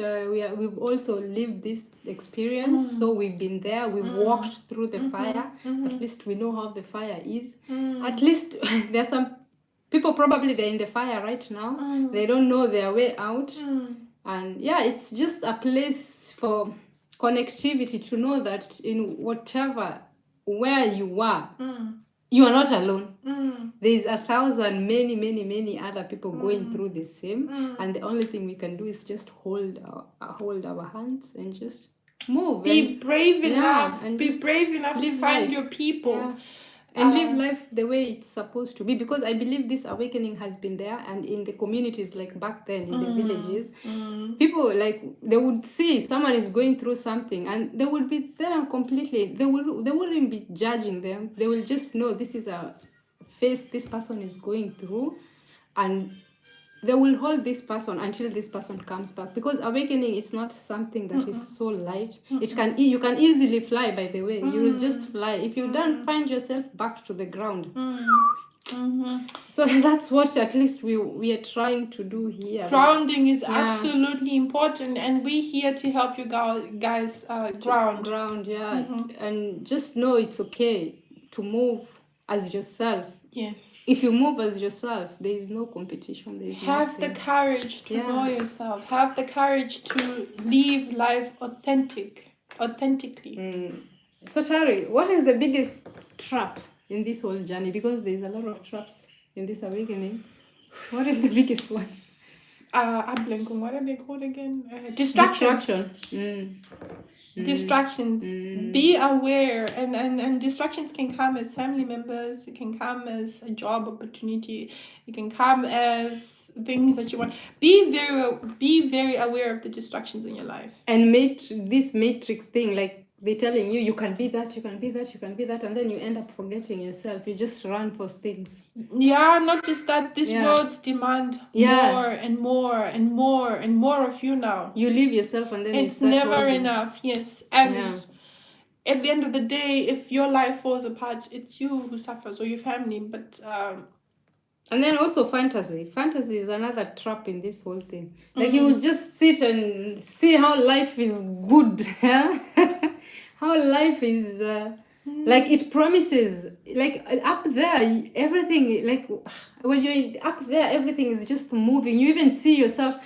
we've also lived this experience, so we've been there, we've walked through the fire. At least we know how the fire is. At least there's some people, probably they're in the fire right now. They don't know their way out. And it's just a place for connectivity, to know that in whatever, where you are, you are not alone. There's 1,000, many other people going through the same. And the only thing we can do is just hold our hands and just move. Be brave enough. Be brave enough to find your people. And live life the way it's supposed to be, because I believe this awakening has been there, and in the communities, like back then in the villages, people, like, they would see someone is going through something and they would be there completely. They wouldn't be judging them. They will just know this is a phase this person is going through, and they will hold this person until this person comes back, because awakening is not something that is so light. It can you can easily fly, by the way. You will just fly if you don't find yourself back to the ground. So that's what at least we are trying to do here. Grounding is absolutely important, and we're here to help you guys ground. And just know it's okay to move as yourself. Yes. If you move as yourself, there is no competition. There is Have the courage to know yourself. Have the courage to live life authentically. So Tari, what is the biggest trap in this whole journey? Because there's a lot of traps in this awakening. What is the biggest one? What are they called again? Distraction. Distractions. Be aware, and distractions can come as family members, it can come as a job opportunity, it can come as things that you want. Be very aware of the distractions in your life. And this matrix thing, like they're telling you can be that, you can be that, you can be that, and then you end up forgetting yourself. You just run for things. Yeah, not just that. This world's demand more and more and more and more of you now. You leave yourself, and then it's never enough. Yes, and at the end of the day, if your life falls apart, it's you who suffers or your family. But and then also fantasy. Fantasy is another trap in this whole thing. Like you will just sit and see how life is good. How life is like it promises, like up there everything, like when you're up there everything is just moving. You even see yourself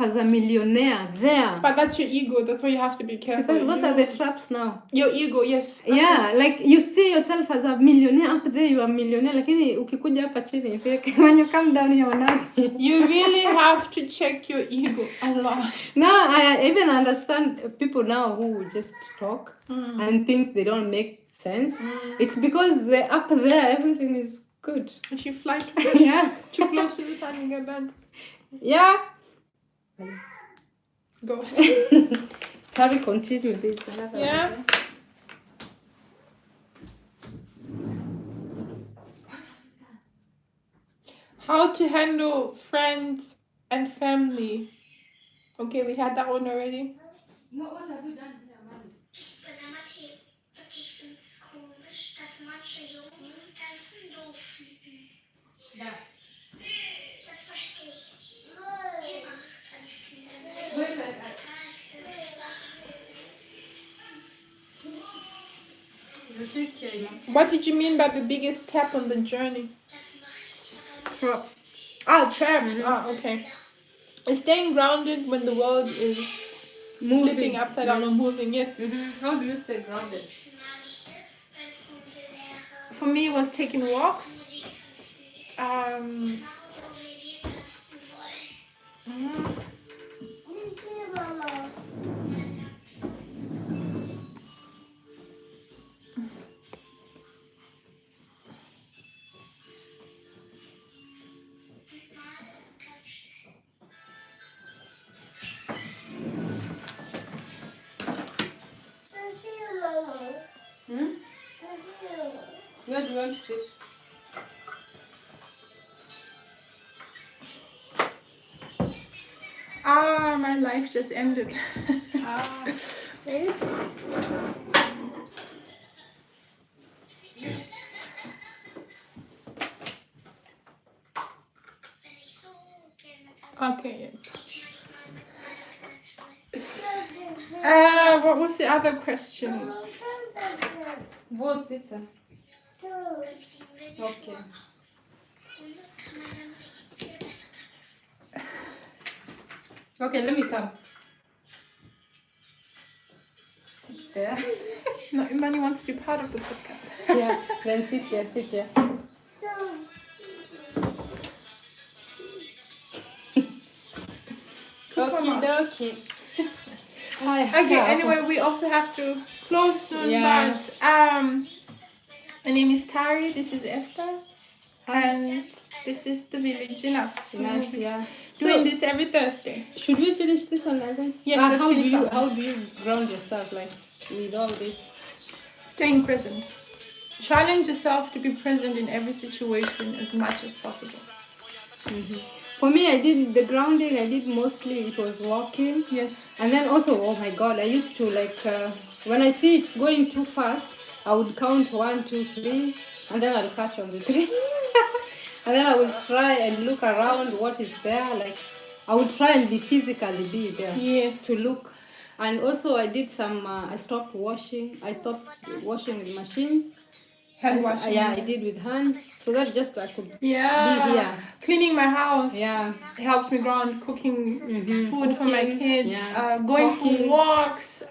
as a millionaire there. But that's your ego. That's why you have to be careful. So those are the traps now. Your ego, yes. Like you see yourself as a millionaire up there, you are a millionaire, lakini ukikuja hapa chini when you come down here nothing. You really have to check your ego a lot. Now I even understand people now who just talk and things they don't make sense. It's because they're up there, everything is good. If you fly too close to the sun, you get burned. Yeah. Go. Can we continue this another way? How to handle friends and family. Okay, we had that one already. What have you done? What did you mean by the biggest step on the journey? Trap. Traps. Okay. Staying grounded when the world is flipping upside down or moving. Yes. How do you stay grounded? For me, it was taking walks. Where do you want to sit? My life just ended. Wait. Okay, yes. What was the other question? What's it? Okay. Okay, let me come. Sit there. No, Imani wants to be part of the podcast. Yeah, then sit here, sit here. Okie dokie. Okay, anyway, we also have to close soon, but my name is Tari, this is Esther, and this is the village in us. Doing this every Thursday. Should we finish this one then? Yes, let's finish that. How do you ground yourself, like, with all this? Staying present. Challenge yourself to be present in every situation as much as possible. For me, I did the grounding. I did mostly it was walking. Yes. And then also, oh my God, I used to when I see it's going too fast, I would count 1, 2, 3, and then I'll catch on the 3. And then I will try and look around what is there. Like I would try and physically be there. Yes. To look. And also I did some, I stopped washing. I stopped washing with machines. Hand washing. Yeah, I did with hands. So that just I could be here. Cleaning my house. Yeah. It helps me ground. Cooking food for my kids. Yeah. Going for walks.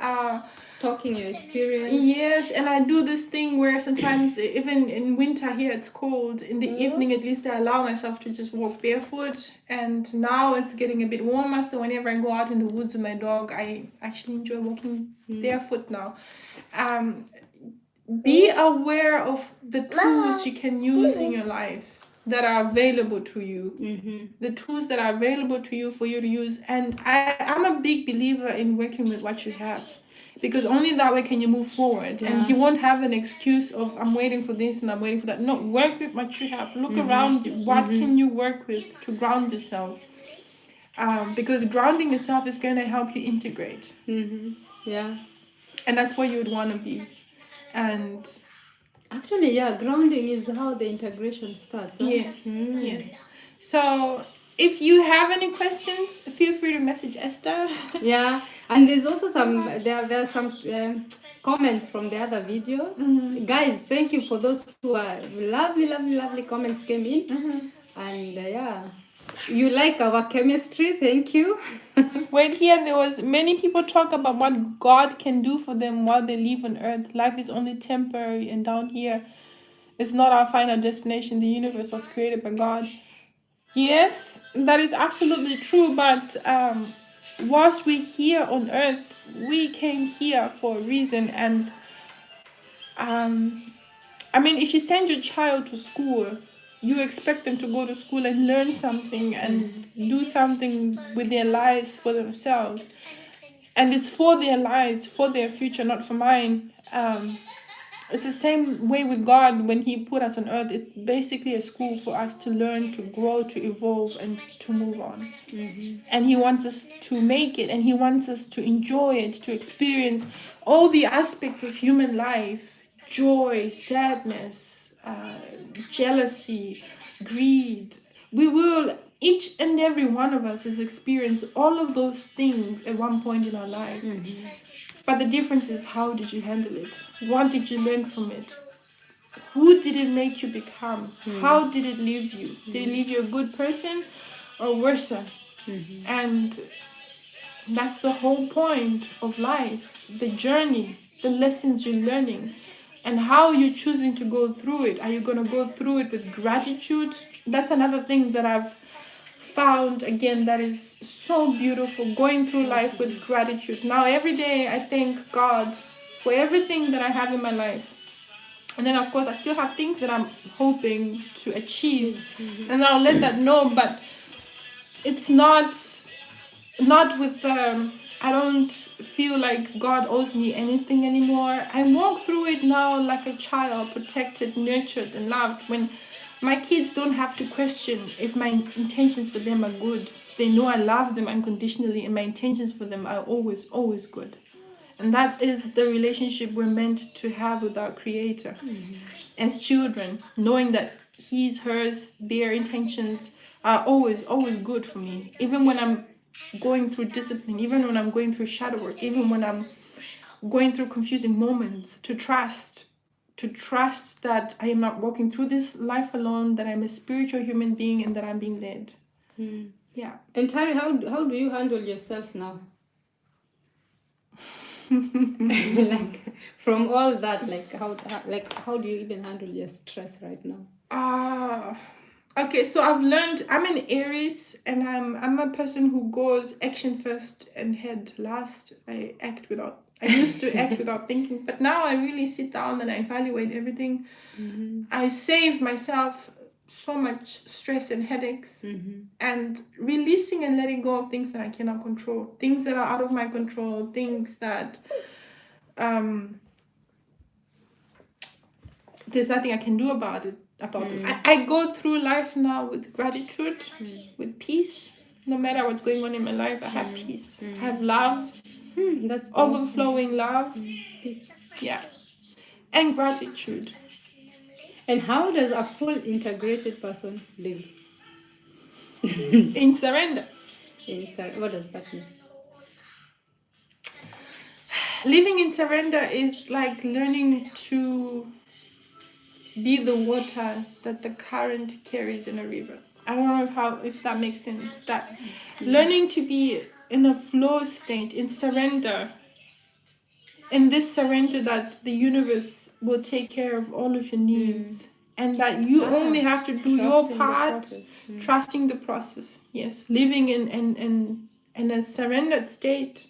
Talking your experience. Yes, and I do this thing where sometimes, even in winter here, it's cold. In the evening, at least, I allow myself to just walk barefoot. And now it's getting a bit warmer, so whenever I go out in the woods with my dog, I actually enjoy walking barefoot now. Be aware of the tools you can use in your life that are available to you. The tools that are available to you for you to use. And I'm a big believer in working with what you have. Because only that way can you move forward. Yeah. And you won't have an excuse of, I'm waiting for this and I'm waiting for that. No, work with what you have. Look around you. What can you work with to ground yourself? Because grounding yourself is going to help you integrate. Yeah. And that's where you would want to be. And actually, yeah, grounding is how the integration starts. Huh? Yes. Yes. So if you have any questions, feel free to message Esther. Yeah, and there's also there are some comments from the other video. Guys, thank you for those who are lovely comments came in. And yeah, you like our chemistry. Thank you. Wait, here there was many people talk about what God can do for them while they live on earth. Life is only temporary, and down here it's not our final destination. The universe was created by God. Yes, that is absolutely true, but whilst we're here on earth, we came here for a reason. And I mean, if you send your child to school, you expect them to go to school and learn something and do something with their lives for themselves. And it's for their lives, for their future, not for mine. It's the same way with God. When he put us on earth, it's basically a school for us to learn, to grow, to evolve, and to move on. And he wants us to make it, and he wants us to enjoy it, to experience all the aspects of human life: joy, sadness, jealousy, greed. We will, each and every one of us has experienced all of those things at one point in our life. But the difference is, how did you handle it? What did you learn from it? Who did it make you become? How did it leave you? Did it leave you a good person or worse? And that's the whole point of life. The journey, the lessons you're learning, and how you're choosing to go through it. Are you going to go through it with gratitude? That's another thing that I've found, again, that is so beautiful, going through life with gratitude. Now every day I thank God for everything that I have in my life, and then of course I still have things that I'm hoping to achieve, and I'll let that know. But it's not with I don't feel like God owes me anything anymore. I walk through it now like a child, protected, nurtured, and loved. When my kids don't have to question if my intentions for them are good. They know I love them unconditionally, and my intentions for them are always good. And that is the relationship we're meant to have with our Creator as children, knowing that his, hers, their intentions are always good for me. Even when I'm going through discipline, even when I'm going through shadow work, even when I'm going through confusing moments, to trust that I am not walking through this life alone, that I'm a spiritual human being, and that I'm being led. Yeah. And Tari, how do you handle yourself now? Like from all that, how do you even handle your stress right now? Okay, so I've learned, I'm an Aries, and I'm a person who goes action first and head last. I used to act without thinking, but now I really sit down and I evaluate everything. I save myself so much stress and headaches, and releasing and letting go of things that I cannot control, things that are out of my control, things that there's nothing I can do about it. about them. I go through life now with gratitude, with peace. No matter what's going on in my life, I have peace. I have love, That's the overflowing love. peace. Yeah. And gratitude. And how does a full integrated person live? In surrender. What does that mean? Living in surrender is like learning to be the water that the current carries in a river. I don't know if that makes sense. That learning to be in a flow state, in surrender, in this surrender that the universe will take care of all of your needs, and that you only have to do your part, trusting the process. Yes, living in a surrendered state.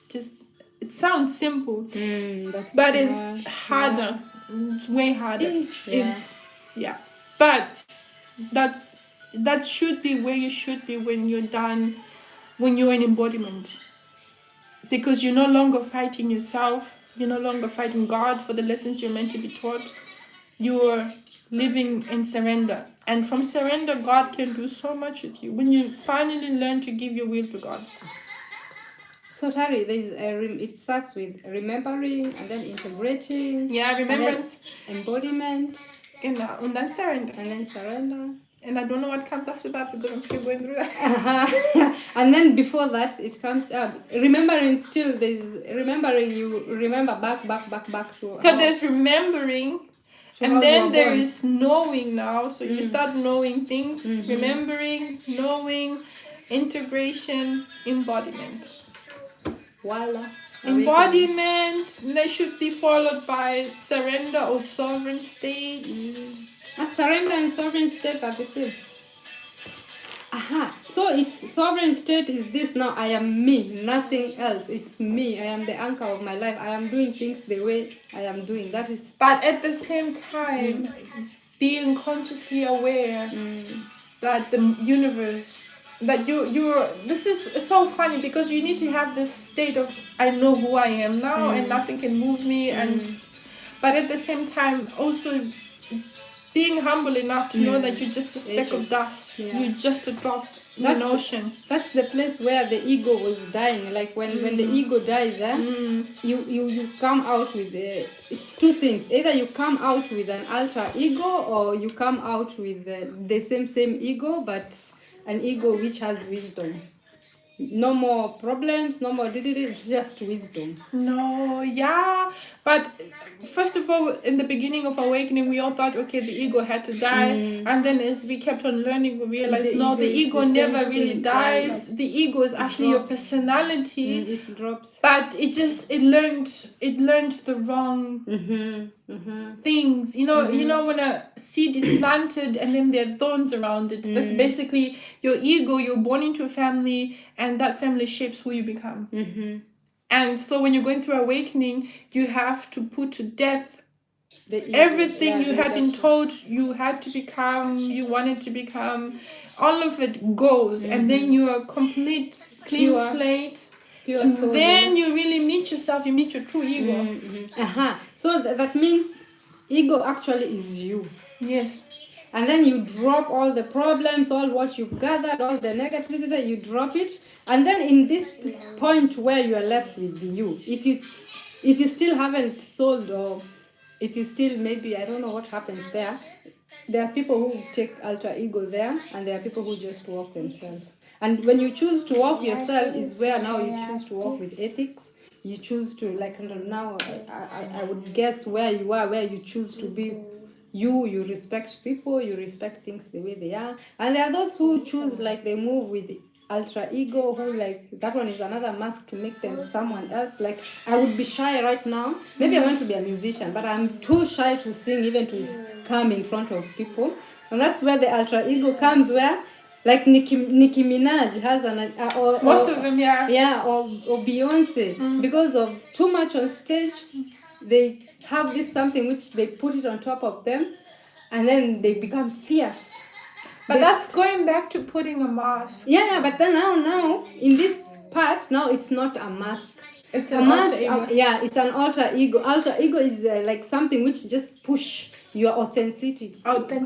Just it sounds simple, but it's harder. It's way harder. But that should be where you should be when you're done, when you're in embodiment. Because you're no longer fighting yourself, you're no longer fighting God for the lessons you're meant to be taught. You're living in surrender. And from surrender, God can do so much with you when you finally learn to give your will to God. So Tari, it starts with remembering and then integrating. Yeah, remembrance. Embodiment. And then surrender. And I don't know what comes after that because I'm still going through that. And then before that, it comes up. Remembering still, there's remembering, you remember back to... So there's remembering, and then there is knowing now. So you start knowing things, remembering, knowing, integration, embodiment. Voila. Embodiment, they should be followed by surrender or sovereign state. Surrender and sovereign state are the same. So if sovereign state is this, now I am me, nothing else. It's me. I am the anchor of my life. I am doing things the way I am doing. That is. But at the same time, being consciously aware that the universe, that you're. This is so funny because you need to have this state of I know who I am now and nothing can move me, but at the same time also being humble enough to know that you're just a speck of dust. You're just a drop in an ocean. That's the place where the ego was dying. Like when the ego dies, you come out with it's two things. Either you come out with an alter ego, or you come out with the same ego, but an ego which has wisdom. No more problems, no more it's just wisdom. No, yeah. But first of all, in the beginning of awakening, we all thought, okay, the ego had to die. And then as we kept on learning, we realized, the ego never really dies. The ego is actually your personality. It drops. But it learned the wrong things. You know when a seed is planted and then there are thorns around it, that's basically your ego. You're born into a family, and that family shapes who you become. And so when you're going through awakening, you have to put to death everything you had been told you had to become, you wanted to become. All of it goes, and then you are complete clean slate. And then you really meet yourself, you meet your true ego. So that means ego actually is you. Yes. And then you drop all the problems, all what you've gathered, all the negativity, you drop it. And then in this point where you are left with you, if you still haven't sold, or if you still maybe, I don't know what happens there are people who take alter ego there, and there are people who just walk themselves. And when you choose to walk yourself is where now you choose to walk with ethics. You choose to, like now, I would guess where you are, where you choose to be you respect people, you respect things the way they are. And there are those who choose, like they move with alter ego, who like, that one is another mask to make them someone else. Like I would be shy right now. Maybe I want to be a musician, but I'm too shy to sing, even to come in front of people. And that's where the alter ego comes, where like Nicki Minaj has most of them, or Beyonce, because of too much on stage, they have this something which they put it on top of them, and then they become fierce. But that's going back to putting a mask. Yeah, but then now in this part, now it's not a mask. It's a mask. It's an alter ego. Alter ego is like something which just push your authenticity out. But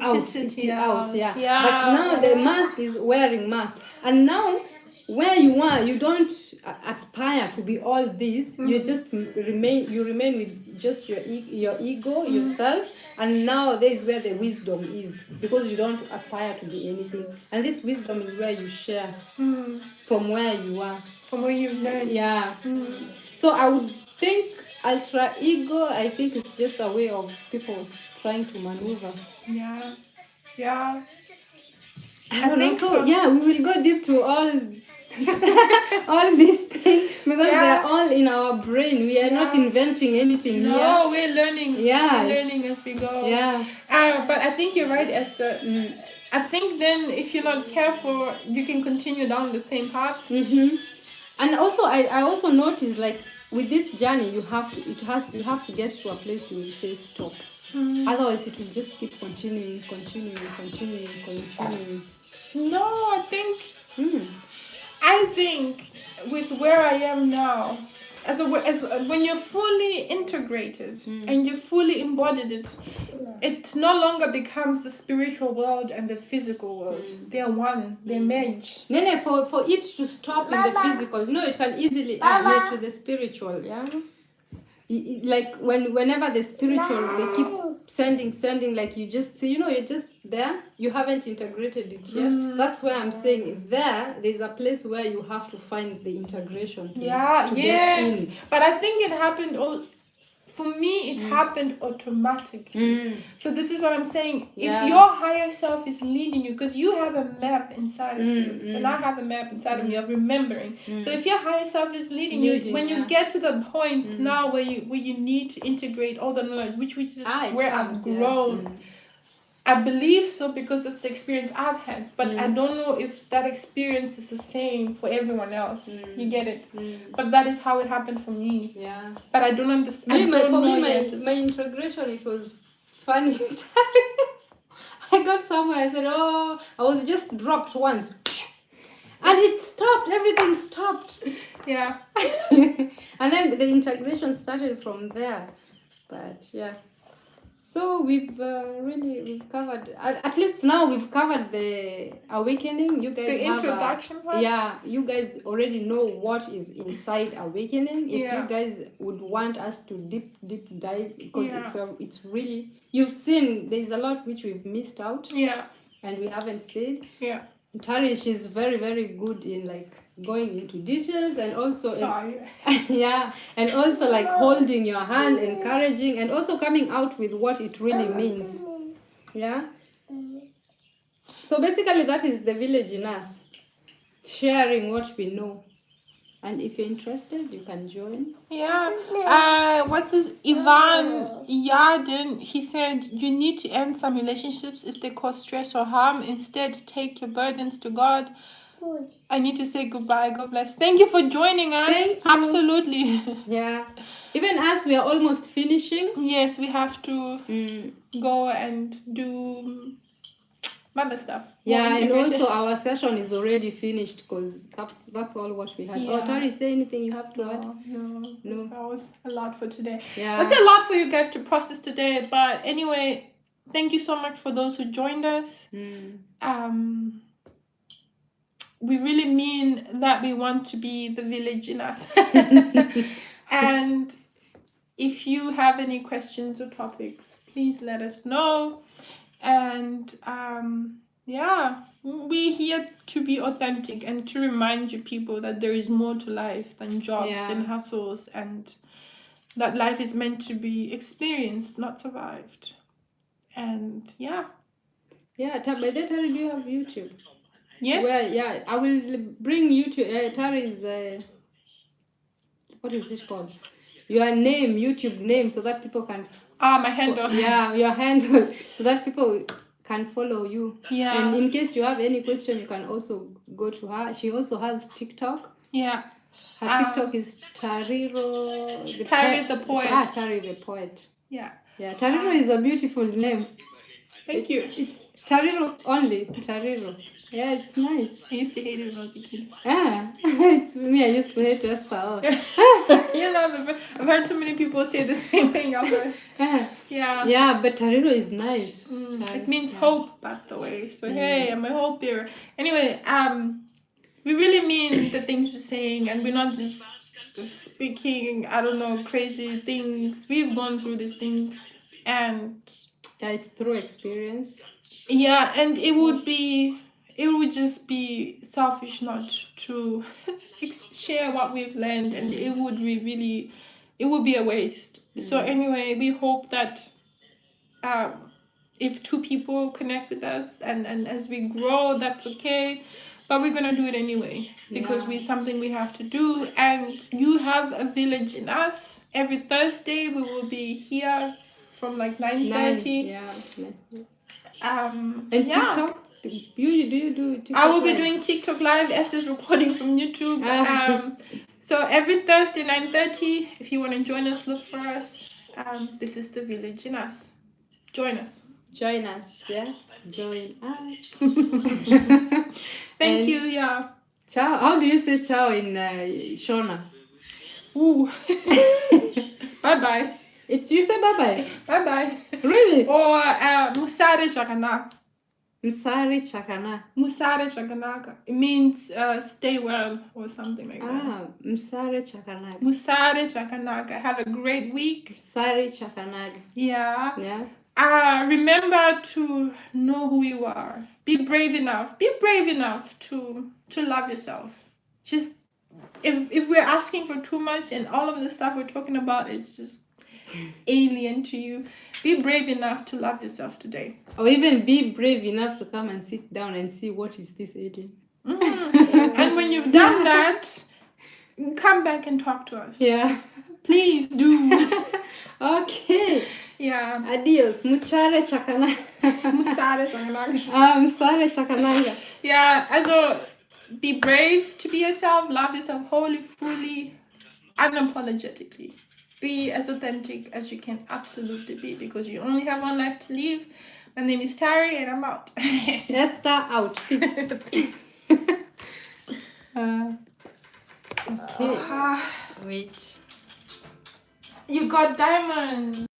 now the mask is wearing mask, and now where you are, you don't aspire to be all this. You just remain with just your ego, yourself, and now there is where the wisdom is, because you don't aspire to be anything, and this wisdom is where you share from where you are, from where you've learned. So I would think alter ego, I think it's just a way of people trying to maneuver. I don't know. So we will go deep to all all these things, because they're all in our brain. We are not inventing anything here. No, we're learning. We're learning as we go. But I think you're right, Esther. I think then if you're not careful, you can continue down the same path. And also, I also noticed, like, with this journey, you have to get to a place you will say stop. Otherwise, it will just keep continuing. No, I think with where I am now, as when you're fully integrated and you fully embodied it, it no longer becomes the spiritual world and the physical world. They're one. They merge. Nene, for it to stop in the physical, it can easily add to the spiritual. Like whenever the spiritual, they keep sending, like you just say, you're just there, you haven't integrated it yet. That's why I'm saying there's a place where you have to find the integration to get in. But I think it happened for me, it happened automatically. So this is what I'm saying. If your higher self is leading you, because you have a map inside of you, and I have a map inside of me of remembering. So if your higher self is leading you, when you get to the point now where you need to integrate all the knowledge, which is where I've grown. I believe so, because it's the experience I've had. But I don't know if that experience is the same for everyone else. You get it? But that is how it happened for me. But I don't understand. My integration, it was funny. I got somewhere, I said, I was just dropped once. And it stopped. Everything stopped. And then the integration started from there. But so we've covered, at least now we've covered the awakening. You guys the introduction part? You guys already know what is inside awakening. If you guys would want us to deep dive, because it's really, you've seen there's a lot which we've missed out. And we haven't said. Tari, she's very, very good in like going into details, and also and also like holding your hand, encouraging, and also coming out with what it really means. So basically that is the village in us, sharing what we know. And if you're interested, you can join. What's his Ivan Yarden? He said you need to end some relationships if they cause stress or harm. Instead, take your burdens to God. I need to say goodbye. God bless. Thank you for joining us. Thank you. Absolutely. Even as we are almost finishing. Yes, we have to go and do other stuff. And also our session is already finished, because that's all what we had. Tari, is there anything you have to add? No. That was a lot for today. That's a lot for you guys to process today. But anyway, thank you so much for those who joined us. We really mean that we want to be the village in us. And if you have any questions or topics, please let us know. And we're here to be authentic and to remind you people that there is more to life than jobs and hustles, and that life is meant to be experienced, not survived. And by the Tari, do you have YouTube? Yes. Well, I will bring YouTube. Tari's what is it called? Your YouTube name, so that people can. My handle. Your handle, so that people can follow you. And in case you have any question, you can also go to her. She also has TikTok. Her TikTok is Tariro. Tari the Poet. Tari the Poet. Yeah. Tariro is a beautiful name. Thank you. It's Tariro only. Tariro. Yeah, it's nice. I used to hate it when I was a kid. Ah, it's me. I used to hate Esther. You know, I've heard too many people say the same thing. Yeah. Yeah, but Tariro is nice. It means hope, by the way. So hey, I'm a hope bearer. Anyway, we really mean the things we're saying, and we're not just speaking, I don't know, crazy things. We've gone through these things, and Yeah, it's through experience. yeah, and it would just be selfish not to share what we've learned, and it would be a waste. So anyway, we hope that if two people connect with us and as we grow, that's okay, but we're gonna do it anyway because Yeah. something we have to do. And you have a village in us. Every Thursday we will be here from like 9:30. Yeah. And And TikTok? Do you do TikTok? I will be live? doing TikTok live. S is recording from YouTube. Ah. So every Thursday 9:30, if you want to join us, look for us. This is the village in us. Join us. Join us, yeah? Join us. Thank And you. Yeah. Ciao. How do you say ciao in Shona? Ooh. Bye bye. You say bye bye. Bye bye. Really? Or Musare Chakanaka. Msari chakana. Musare Chakanaka. It means stay well or something like that. Ah, Msari chakanaga. Musare Chakanaka. Have a great week. Msari chakanaga. Yeah. Yeah. Remember to know who you are. Be brave enough. Be brave enough to love yourself. Just if we're asking for too much and all of the stuff we're talking about is just alien to you, be brave enough to love yourself today. Or even be brave enough to come and sit down and see what is this alien. And when you've done that, come back and talk to us. Yeah. Please do. Okay. Yeah. Adios. Muchare chakana. Musare Chakanaka. Msare chakananga. Yeah, also be brave to be yourself, love yourself wholly, fully, unapologetically. Be as authentic as you can absolutely be because you only have one life to live. My name is Tari and I'm out. Esther out. Peace. Peace. Okay. Wait. You got diamonds.